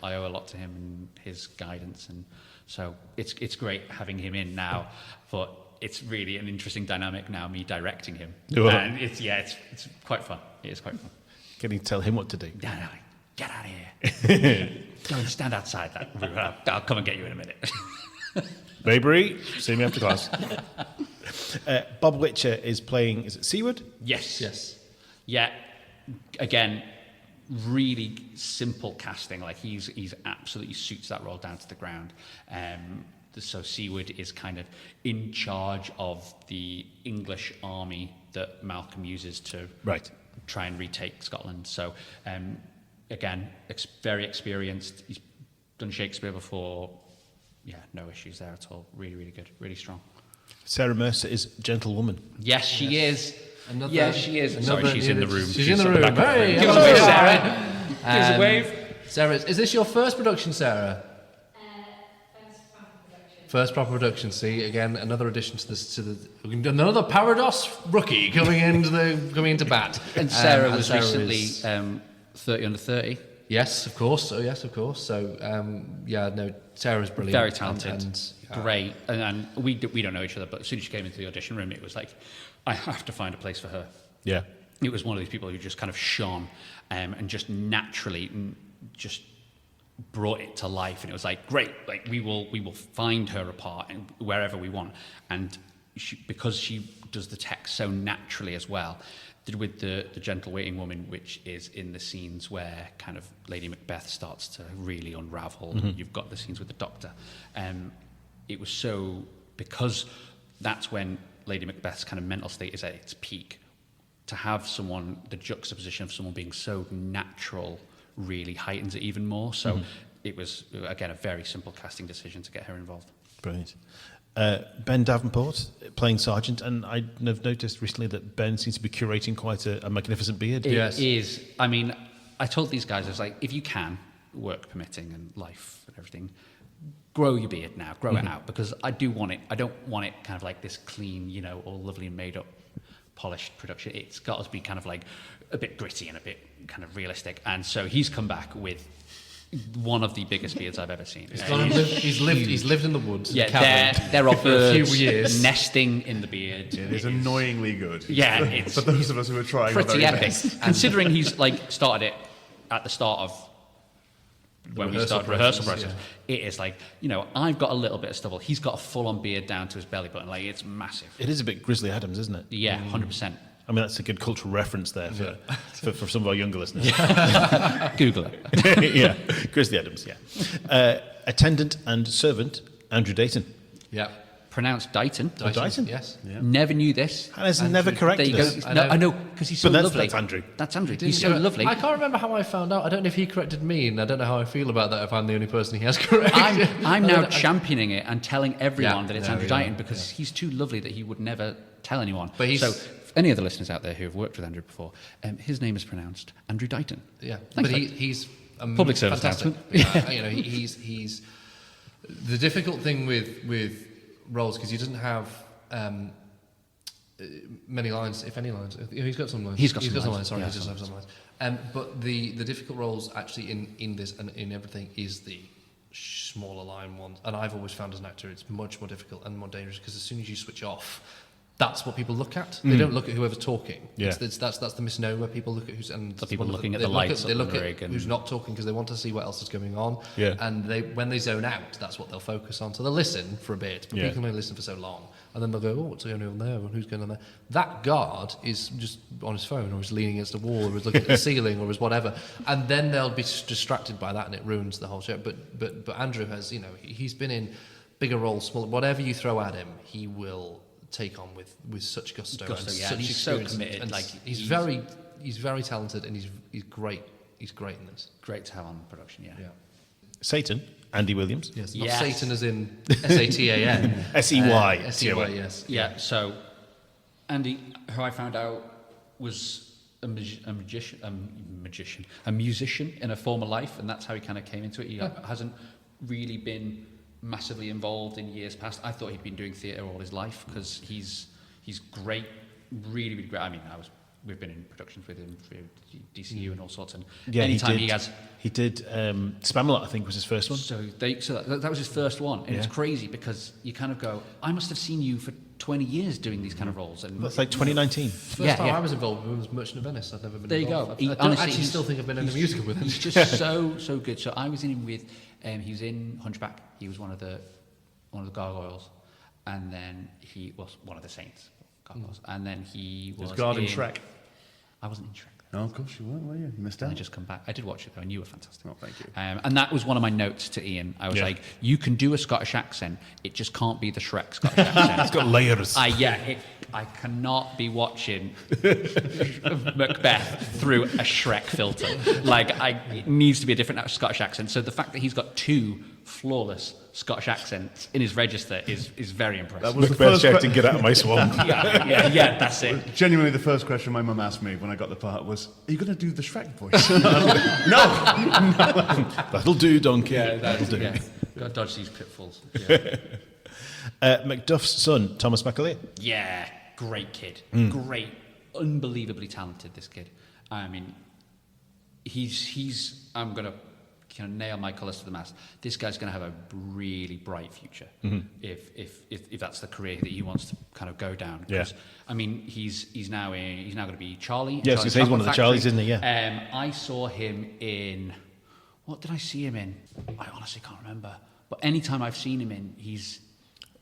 I owe a lot to him and his guidance, and so it's great having him in now, but it's really an interesting dynamic now, me directing him, Yeah. and it's quite fun. It is quite fun. Getting to tell him what to do. No, get out of here. Go and stand outside that room. I'll come and get you in a minute. Maybury, see me after class. Bob Witcher is playing, is it Seward? Yes. Yeah. Again, really simple casting. Like he's absolutely suits that role down to the ground. So Seward is kind of in charge of the English army that Malcolm uses to try and retake Scotland. So again, very experienced. He's done Shakespeare before. Yeah, no issues there at all. Really, really good. Really strong. Sarah Mercer is Gentlewoman. Yes, she is. Another- She is. another- Sorry, she's in the room. She's in the at room. back of the Hey, room. Give us hello, a wave, Sarah. Sarah. Give us a wave. Sarah, is this your first production, Sarah? First proper production. See, again, another addition to another Parodos rookie coming into bat. And Sarah was Sarah recently is- 30 under 30. Yes, of course. So yes, of course. So Sarah's brilliant. Very talented. And Great. And we don't know each other, but as soon as she came into the audition room, it was like, I have to find a place for her. Yeah. It was one of these people who just kind of shone and just naturally just brought it to life. And it was like, great, like we will find her a part and wherever we want. And because she does the text so naturally as well, did with the gentle waiting woman, which is in the scenes where kind of Lady Macbeth starts to really unravel. You've got the scenes with the doctor. It was so, because that's when Lady Macbeth's kind of mental state is at its peak, to have someone, the juxtaposition of someone being so natural really heightens it even more. So it was, again, a very simple casting decision to get her involved. Brilliant. Ben Davenport playing Sergeant, and I have noticed recently that Ben seems to be curating quite a magnificent beard. It is. I mean, I told these guys, I was like, if you can, work permitting and life and everything, grow your beard now, grow it out, because I do want it. I don't want it kind of like this clean, all lovely and made up, polished production. It's got to be kind of like a bit gritty and a bit kind of realistic. And so he's come back with one of the biggest beards I've ever seen. He's lived in the woods. in a Yeah, cabin there are for a few birds years. nesting in the beard. It is annoyingly good. Yeah, it's for those of us who are trying our pretty very epic. best. Considering he's like started it at the start of when we started rehearsal process. It is like, I've got a little bit of stubble. He's got a full-on beard down to his belly button. Like, it's massive. It is a bit Grizzly Adams, isn't it? Yeah, 100%. I mean, that's a good cultural reference there for some of our younger listeners. Google it. Yeah, Grizzly Adams, yeah. Attendant and servant, Andrew Dayton. Yeah. Pronounced Dighton. Dighton? Yes. Never knew this. And has never There corrected you go. us. No, I know, because he's so But lovely. that's Andrew. That's Andrew. Didn't He's so get it. lovely. I can't remember how I found out. I don't know if he corrected me, and I don't know how I feel about that if I'm the only person he has corrected. I'm now championing it and telling everyone Yeah, that it's there Andrew we are. Dighton, because he's too lovely that he would never tell anyone. But he's- So, any other listeners out there who have worked with Andrew before, his name is pronounced Andrew Dighton. Yeah, Thanks, but mate. he's Public service fantastic. announcement. He's the difficult thing with roles, because he doesn't have many lines, if any lines. He's got some lines. He's got some lines. Sorry, Yeah, he does have some lines. But the difficult roles actually in this and in everything is the smaller line ones. And I've always found as an actor it's much more difficult and more dangerous, because as soon as you switch off, that's what people look at. They don't look at whoever's talking. Yeah. That's the misnomer. People look at who's and The people one of looking at they the look lights They up look the at rig and- who's not talking because they want to see what else is going on. Yeah. And when they zone out, that's what they'll focus on. So they'll listen for a bit, but Yeah. people can only listen for so long, and then they'll go, "Oh, what's going on there? And who's going on there?" That guard is just on his phone, or is leaning against a wall, or is looking at the ceiling, or is whatever, and then they'll be distracted by that, and it ruins the whole show. But Andrew has, he's been in bigger roles, smaller, whatever you throw at him, he will take on with such gusto, Gusto, and yeah, such and he's so experience, committed, and like, he's very talented, and he's great in this. Great to have on production, yeah. Satan, Andy Williams. Yes, not Yes. Satan as in SATAN. S-E-Y. SEY, yes. Yeah, so Andy, who I found out was a musician in a former life, and that's how he kind of came into it. He hasn't really been massively involved in years past. I thought he'd been doing theatre all his life because he's great, really, really great. I mean, we've been in productions with him for DCU and all sorts, and anytime he did Spamalot, I think, was his first one. So that was his first one, and it's crazy because you kind of go, I must have seen you for 20 years doing these kind of roles, and that's like 2019. First time I was involved with was Merchant of Venice. I've never been. There involved. you go. I don't actually still think I've been in a musical with him. He's just so good. So I was in him with. He was in Hunchback. He was one of the gargoyles, and then he was one of the saints. Gargoyles, and then he was God in in Shrek. I wasn't in Shrek. No, of course you weren't, were you? You missed out. I just come back. I did watch it though, and you were fantastic. Oh, thank you. And that was one of my notes to Ian. I was like, you can do a Scottish accent, it just can't be the Shrek Scottish accent. It's got layers. I cannot be watching Macbeth through a Shrek filter. It needs to be a different Scottish accent. So the fact that he's got 2 flawless Scottish accents in his register is very impressive. That was Macbeth shouting, "Get out of my swamp!" yeah, that's it. Genuinely, the first question my mum asked me when I got the part was, "Are you going to do the Shrek voice?" No. That'll do, donkey. Yeah, that'll do. Yeah. Got to dodge these pitfalls. Yeah. Macduff's son, Thomas McAleer. Yeah, great kid. Great, unbelievably talented, this kid. I mean, he's I'm going to kind of nail my colours to the mast. This guy's going to have a really bright future if that's the career that he wants to kind of go down. Yeah. I mean, he's now going to be Charlie. Yes, because he's one of the Charlies, isn't he? Yeah. I saw him in, what did I see him in? I honestly can't remember. But any time I've seen him in, he's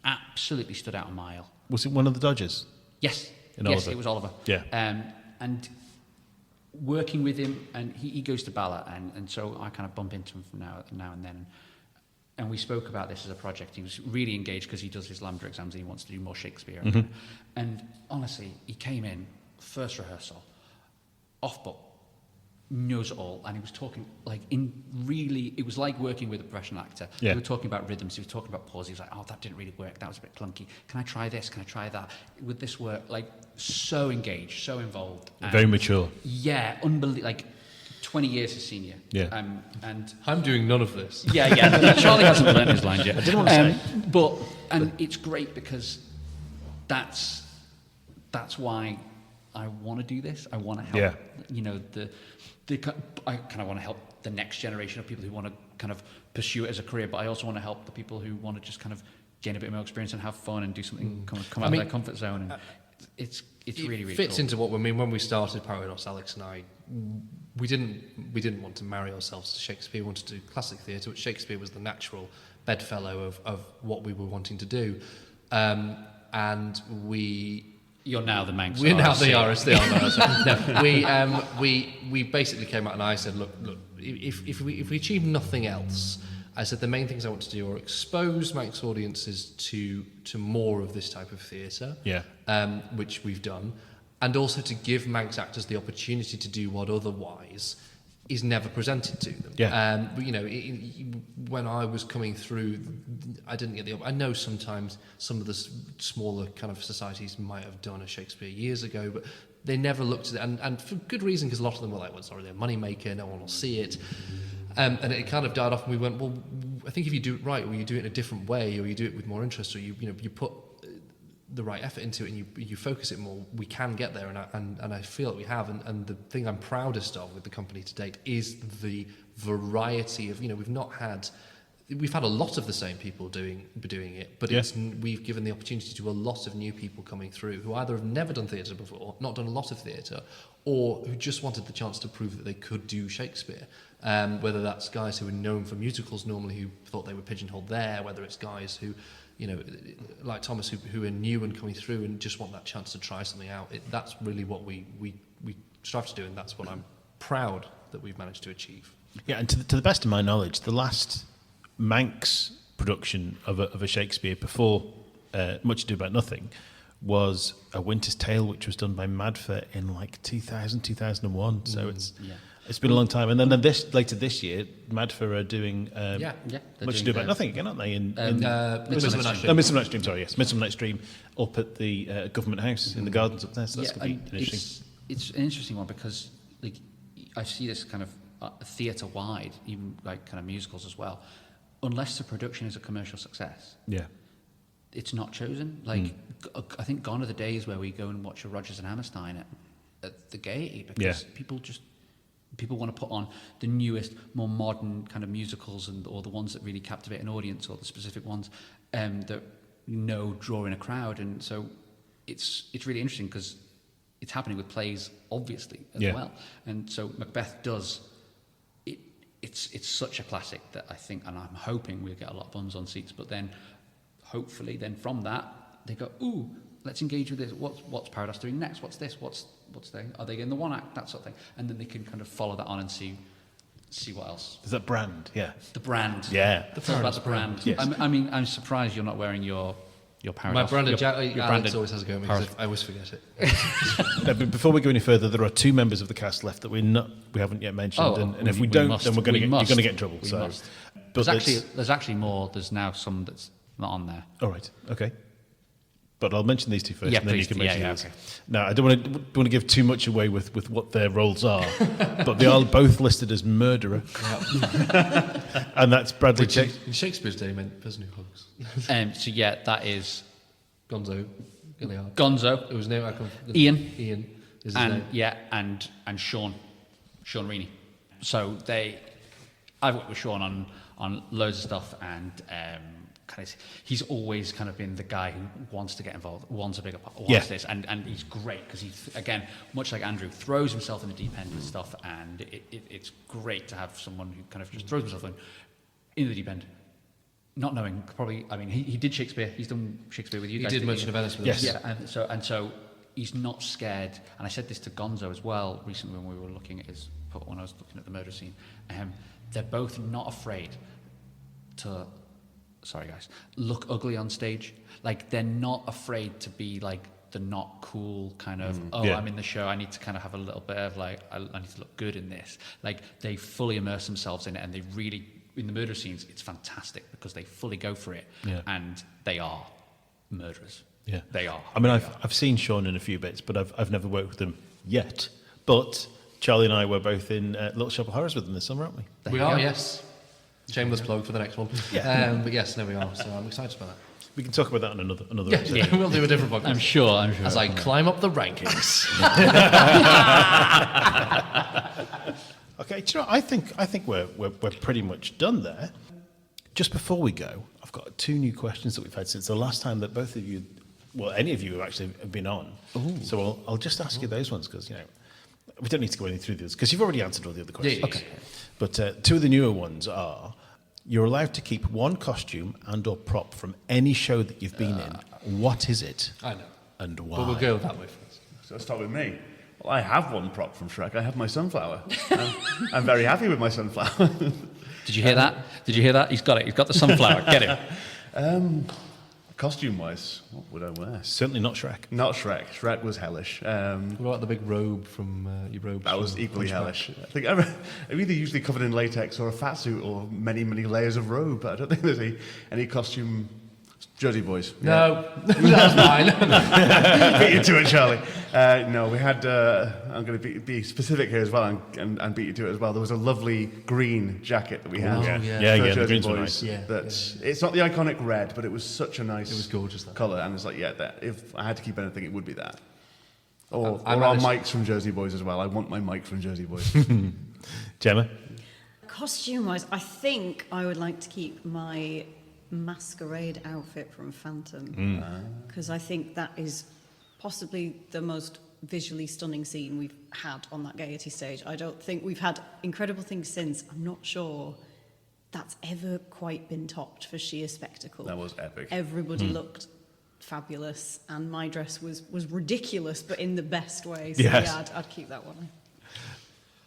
absolutely stood out a mile. Was it one of the Dodgers? Yes. In yes, Oliver? it was Oliver. Yeah. And working with him, and he goes to Bala, and so I kind of bump into him from now and then. And we spoke about this as a project. He was really engaged because he does his Lambda exams and he wants to do more Shakespeare. And honestly, he came in, first rehearsal, off book, knows it all, and he was talking it was like working with a professional actor. Yeah. We were talking about rhythms, he was talking about pause, he was like, oh, that didn't really work, that was a bit clunky, can I try this, can I try that, would this work? So engaged, so involved. Very mature. Yeah, unbelievable, 20 years his senior. Yeah. And I'm doing none of this. yeah. Charlie hasn't learned his lines yet. I didn't want to say. And it's great because that's why I want to do this. I want to help, I kind of want to help the next generation of people who want to kind of pursue it as a career, but I also want to help the people who want to just kind of gain a bit more experience and have fun and do something, come out of their comfort zone. And it's really, really fits cool. into what when we started Parodos, Alex and I, we didn't want to marry ourselves to Shakespeare. We wanted to do classic theatre, which Shakespeare was the natural bedfellow of what we were wanting to do. And You're now the Manx. We're now the RSD. We basically came out and I said, look, if we achieve nothing else, I said the main things I want to do are expose Manx audiences to more of this type of theatre, which we've done, and also to give Manx actors the opportunity to do what otherwise is never presented to them. Yeah. But when I was coming through, I didn't get I know sometimes some of the smaller kind of societies might have done a Shakespeare years ago, but they never looked at it, and for good reason, because a lot of them were like, well, sorry, they're a money maker, no one will see it. And it kind of died off, and we went, well, I think if you do it right, or you do it in a different way, or you do it with more interest, or you put the right effort into it and you focus it more, we can get there, and I feel that we have. And the thing I'm proudest of with the company to date is the variety of, we've had a lot of the same people doing it, but we've given the opportunity to a lot of new people coming through who either have never done theatre before, not done a lot of theatre, or who just wanted the chance to prove that they could do Shakespeare. Whether that's guys who are known for musicals normally who thought they were pigeonholed there, whether it's guys who, like Thomas, who are new and coming through and just want that chance to try something out. That's really what we strive to do, and that's what I'm proud that we've managed to achieve. Yeah, and to the best of my knowledge, the last Manx production of a Shakespeare before Much Ado About Nothing was A Winter's Tale, which was done by Madfer in 2001. So it's been a long time. And then later this year, Madfer are doing Much Ado About Nothing again, aren't they? Midsummer Night's Dream. Midsummer Night's Dream, up at the Government House in the gardens up there. So that's going to be interesting. it's an interesting one because like I see this kind of theatre wide, even like kind of musicals as well. Unless the production is a commercial success, it's not chosen. Like I think gone are the days where we go and watch a Rodgers and Hammerstein at the Gaiety because people want to put on the newest, more modern kind of musicals or the ones that really captivate an audience or the specific ones that draw in a crowd. And so it's really interesting because it's happening with plays, obviously, as well. And so Macbeth does. It's such a classic that I think, and I'm hoping we'll get a lot of bums on seats. But then, hopefully, then from that they go, ooh, let's engage with this. What's Parodos doing next? What's this? What's they? Are they in the one act? That sort of thing. And then they can kind of follow that on and see what else. Is that brand? Yeah. The brand. Yeah. It's all about the brand. Yes. I mean, I'm surprised you're not wearing your Parodos. My branded jacket, your Alex always has a go at me because I always forget it. Now, but before we go any further, there are 2 members of the cast left that we haven't yet mentioned, and if we don't, then you're going to get in trouble. But there's actually more. There's now some that's not on there. All right, okay. But I'll mention these 2 first, and then please, you can mention yeah, yours. okay. Now, I don't want to give too much away with what their roles are, but they are both listed as murderer, and that's Bradley. Which in Shakespeare's day meant person who hugs. So yeah, that is Gonzo. Gonzo. It was name. Ian. Ian is his name. And Sean Reaney. So I've worked with Sean on loads of stuff, and he's always kind of been the guy who wants to get involved, wants a bigger part, wants this, and he's great because he's, again, much like Andrew, throws himself in the deep end with stuff, and it's great to have someone who kind of just throws himself in the deep end, not knowing probably. I mean, he did Shakespeare. He's done Shakespeare with you guys. He did Merchant of Venice with us. Yeah, and so he's not scared. And I said this to Gonzo as well recently when we were looking at when I was looking at the murder scene. They're both not afraid to. Sorry guys, look ugly on stage. Like they're not afraid to be like the not cool kind of, I'm in the show, I need to kind of have a little bit of like, I need to look good in this. Like they fully immerse themselves in it, and they really, in the murder scenes, it's fantastic because they fully go for it, and they are murderers. Yeah, they are. I mean, I've seen Sean in a few bits, but I've never worked with him yet. But Charlie and I were both in Little Shop of Horrors with them this summer, aren't we? We are, yes. Shameless plug for the next one. Yeah. But yes, there we are. So I'm excited about that. We can talk about that on another episode. Yeah, we'll do a different podcast. I'm sure. As I climb up the rankings. Okay, do you know, I think we're pretty much done there. Just before we go, I've got 2 new questions that we've had since the last time that both of you, well, any of you have actually been on. Ooh. So I'll just ask you those ones because, we don't need to go any through these because you've already answered all the other questions. Yeah, okay. But 2 of the newer ones are, you're allowed to keep 1 costume and or prop from any show that you've been in. What is it? I know. And why? But we'll go that way first. So let's start with me. Well, I have one prop from Shrek. I have my sunflower. I'm very happy with my sunflower. Did you hear that? Did you hear that? He's got it. He's got the sunflower. Get him. Costume-wise, what would I wear? Certainly not Shrek. Not Shrek. Shrek was hellish. What about the big robe from your robe? That was equally hellish. I think I'm either usually covered in latex or a fat suit or many, many layers of robe, but I don't think there's any costume. Jersey Boys. No, that's mine. Beat you to it, Charlie. No, we had, I'm going to be specific here as well and beat you to it as well. There was a lovely green jacket that we had. The greens were nice. It's not the iconic red, but it was such a nice, it was gorgeous, that colour. And it's like, if I had to keep anything, it would be that. Or our mics from Jersey Boys as well. I want my mic from Jersey Boys. Gemma? Costume-wise, I think I would like to keep my masquerade outfit from Phantom, because I think that is possibly the most visually stunning scene we've had on that Gaiety stage. I don't think we've had incredible things since. I'm not sure that's ever quite been topped for sheer spectacle. That was epic. Everybody looked fabulous, and my dress was ridiculous, but in the best way. So yes. I'd keep that one.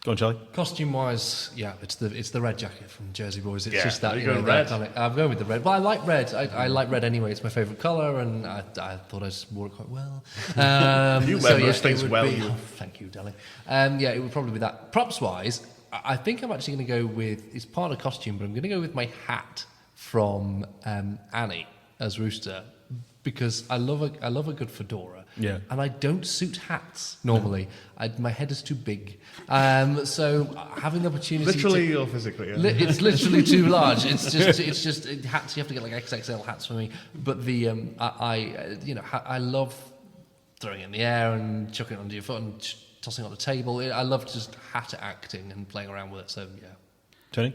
Go on, Charlie. Costume-wise, it's the red jacket from Jersey Boys. It's just that. You go red. I'm going with the red. But I like red. I like red anyway. It's my favourite colour, and I thought I wore it quite well. You wear most things well. Thank you, darling. It would probably be that. Props-wise, I think I'm actually going to go with. It's part of costume, but I'm going to go with my hat from Annie as Rooster, because I love a good fedora. Yeah. And I don't suit hats normally. My head is too big. So having the opportunity Literally or physically? Yeah. It's literally too large. It's just hats. You have to get like XXL hats for me. But I love throwing it in the air and chucking it under your foot and tossing it on the table. I love just hat acting and playing around with it. So yeah. Tony?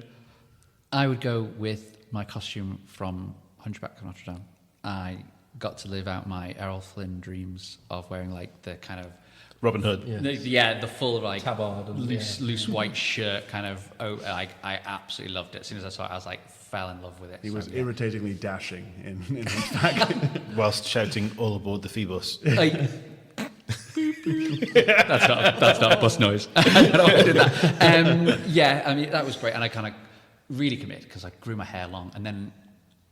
I would go with my costume from Hunchback of Notre Dame. I got to live out my Errol Flynn dreams of wearing like the kind of Robin Hood. the full like Tabard and loose white shirt kind of. I absolutely loved it. As soon as I saw it, I was like fell in love with it. He was irritatingly dashing in Hunchback. Whilst shouting all aboard the Phoebus. That's not a bus noise. I don't know why I did that. Yeah, I mean that was great, and I kind of really committed because I grew my hair long, and then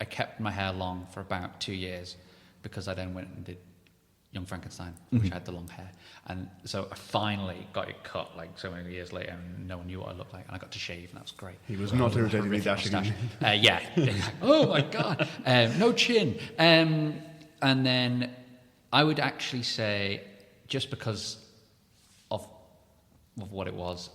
I kept my hair long for about 2 years because I then went and did Young Frankenstein, which had the long hair, and so I finally got it cut like so many years later, and no one knew what I looked like, and I got to shave, and that was great. He was not irritatingly dashing. Yeah. Oh my god, no chin. And then I would actually say, just because of what it was,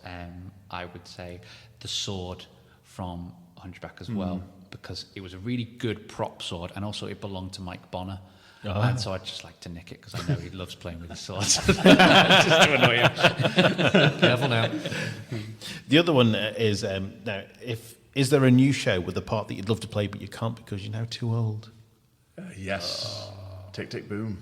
I would say the sword from Hunchback as well, because it was a really good prop sword, and also it belonged to Mike Bonner. And so I'd just like to nick it because I know he loves playing with his swords. Just to annoy him. Careful now. The other one is, now, is there a new show with a part that you'd love to play but you can't because you're now too old? Yes. Tick, tick, boom.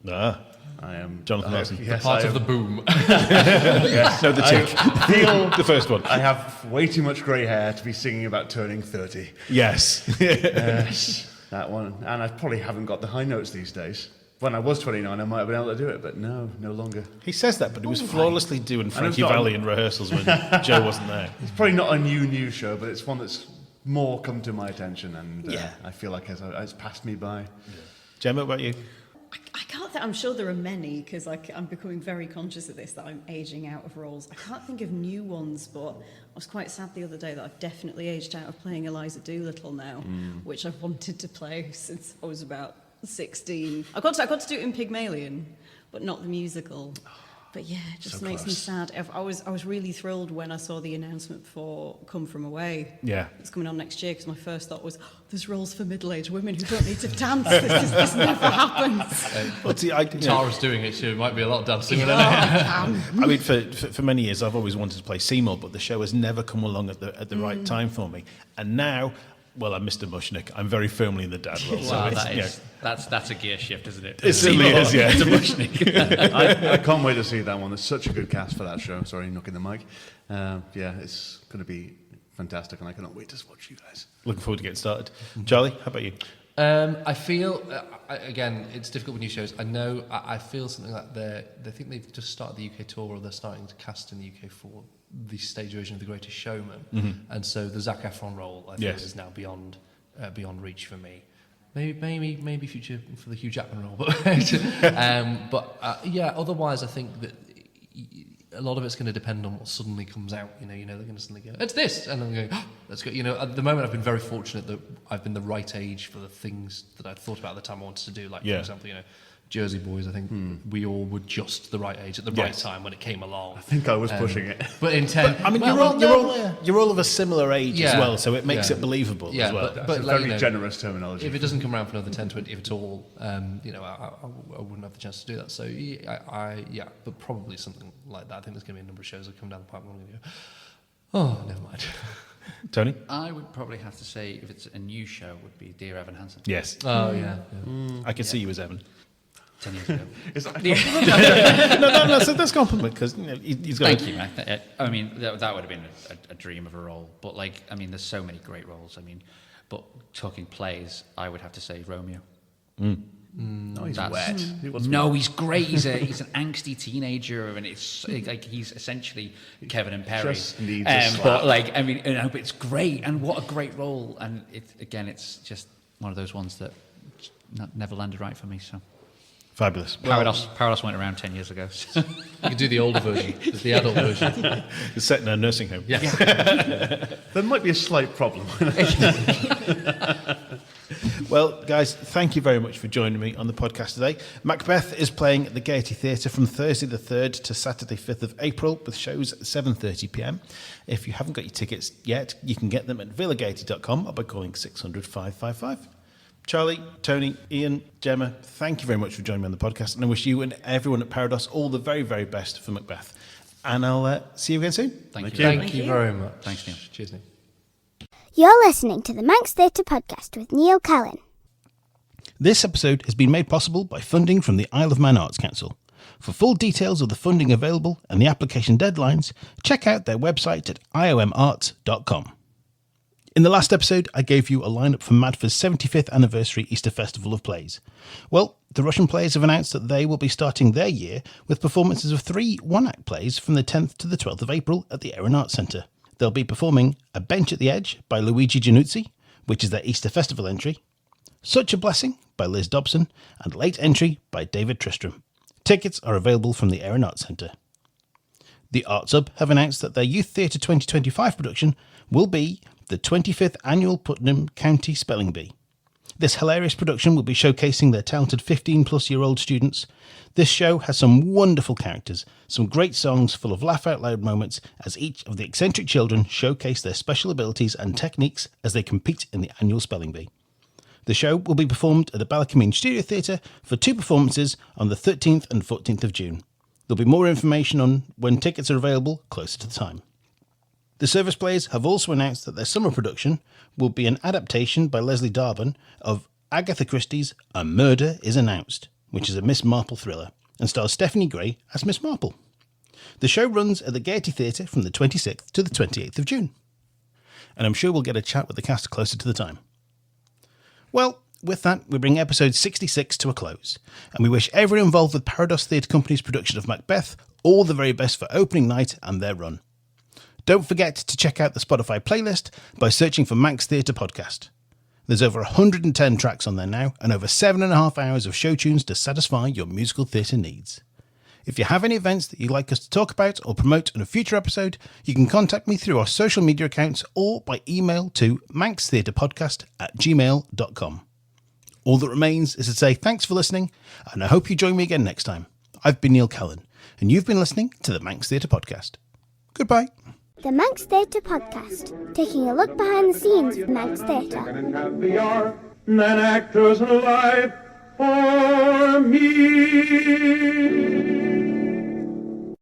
Ah, I am Jonathan Larson. Yes, Part of the boom. Yes, No, the tick. I feel The first one. I have way too much grey hair to be singing about turning 30. Yes. Yes, that one. And I probably haven't got the high notes these days. When I was 29, I might have been able to do it, but no longer. He says that, but he was flawlessly doing Frankie not- Valli in rehearsals when Joe wasn't there. It's probably not a new show, but it's one that's more come to my attention, and Yeah. I feel like it's passed me by. Gemma, what about you? I can't think, I'm sure there are many, because I'm becoming very conscious of this, that I'm aging out of roles. I can't think of new ones, but I was quite sad the other day that I've definitely aged out of playing Eliza Doolittle now, which I've wanted to play since I was about 16. I got to do it in Pygmalion, but not the musical. But yeah, it just So makes me close. sad. I was really thrilled when I saw the announcement for Come From Away. Yeah. It's coming on next year, because my first thought was, there's roles for middle-aged women who don't need to dance. This never happens. Well, see, Tara's doing it, so it might be a lot of dancing. With her. I mean, for many years, I've always wanted to play Seymour, but the show has never come along at the right time for me. And now, well, I'm Mr. Mushnick. I'm very firmly in the dad role. So Wow, it's, that's a gear shift, isn't it? It certainly is, yeah. It's a Mushnick. I can't wait to see that one. There's such a good cast for that show. Sorry, knocking the mic. Yeah, it's going to be fantastic, and I cannot wait to watch you guys. Looking forward to getting started. Charlie, how about you? I feel, again, it's difficult with new shows. I feel something like they think they've just started the UK tour, or they're starting to cast in the UK for the stage version of The Greatest Showman. And so the Zac Efron role, I think, Yes. is now beyond reach for me. Maybe future for the Hugh Jackman role, but yeah. Otherwise, I think that a lot of it's going to depend on what suddenly comes out. They're going to suddenly go, "It's this," and I'm going, oh, "Let's go." At the moment, I've been very fortunate that I've been the right age for the things that I thought about at the time I wanted to do. Like, Yeah. for example, Jersey Boys. I think we all were just the right age at the right time when it came along. I think I was pushing it. But in 10, I mean, you're all of a similar age as Yeah. well, so it makes Yeah. it believable Yeah, as well. but That's a like, very generous terminology. if it doesn't come around for another 10, 20, if at all, I wouldn't have the chance to do that. So, yeah, but probably something like that. I think there's going to be a number of shows that come down the pipe and I'm going to go, oh, never mind. Tony? I would probably have to say, if it's a new show, would be Dear Evan Hansen. Yes. Oh, yeah. I can see you as Evan. 10 years ago. Is that- No, that's a compliment, because he's got... Thank you, man. I mean, that would have been a dream of a role. But, there's so many great roles. But talking plays, I would have to say Romeo. No, he's That's- wet. He was No, wet. he's great. He's an angsty teenager, and it's like he's essentially Kevin and Perry. Just needs a slap. but but it's great, and what a great role. And it's just one of those ones that never landed right for me. So Fabulous. Parodos went around 10 years ago. So. You could do the older version, the adult version. It's set in a nursing home. Yeah. There might be a slight problem. Well, guys, thank you very much for joining me on the podcast today. Macbeth is playing at the Gaiety Theatre from Thursday the 3rd to Saturday 5th of April, with shows at 7:30pm. If you haven't got your tickets yet, you can get them at villagaiety.com or by calling 600 555. Charlie, Tony, Ian, Gemma, thank you very much for joining me on the podcast, and I wish you and everyone at Parodos all the very, very best for Macbeth. And I'll see you again soon. Thank you. Thank you very much. Thanks, Neil. Cheers, Neil. You're listening to the Manx Theatre Podcast with Neil Callin. This episode has been made possible by funding from the Isle of Man Arts Council. For full details of the funding available and the application deadlines, check out their website at iomarts.com. In the last episode, I gave you a lineup for Madford's 75th anniversary Easter Festival of Plays. Well, the Russian Players have announced that they will be starting their year with performances of 3 one-act plays from the 10th to the 12th of April at the Erin Arts Centre. They'll be performing A Bench at the Edge by Luigi Giannuzzi, which is their Easter Festival entry, Such a Blessing by Liz Dobson, and Late Entry by David Tristram. Tickets are available from the Erin Arts Centre. The Arts Hub have announced that their Youth Theatre 2025 production will be the 25th Annual Putnam County Spelling Bee. This hilarious production will be showcasing their talented 15-plus-year-old students. This show has some wonderful characters, some great songs full of laugh-out-loud moments as each of the eccentric children showcase their special abilities and techniques as they compete in the annual Spelling Bee. The show will be performed at the Ballacameen Studio Theatre for 2 performances on the 13th and 14th of June. There'll be more information on when tickets are available closer to the time. The Service Players have also announced that their summer production will be an adaptation by Leslie Darban of Agatha Christie's A Murder is Announced, which is a Miss Marple thriller, and stars Stephanie Gray as Miss Marple. The show runs at the Gaiety Theatre from the 26th to the 28th of June. And I'm sure we'll get a chat with the cast closer to the time. Well, with that, we bring episode 66 to a close, and we wish everyone involved with Parodos Theatre Company's production of Macbeth all the very best for opening night and their run. Don't forget to check out the Spotify playlist by searching for Manx Theatre Podcast. There's over 110 tracks on there now, and over 7.5 hours of show tunes to satisfy your musical theatre needs. If you have any events that you'd like us to talk about or promote in a future episode, you can contact me through our social media accounts or by email to manxtheatrepodcast@gmail.com. All that remains is to say thanks for listening, and I hope you join me again next time. I've been Neil Callin, and you've been listening to the Manx Theatre Podcast. Goodbye. The Manx Theatre Podcast, taking a look behind the scenes of Manx Theatre. And happier than actors alive for me.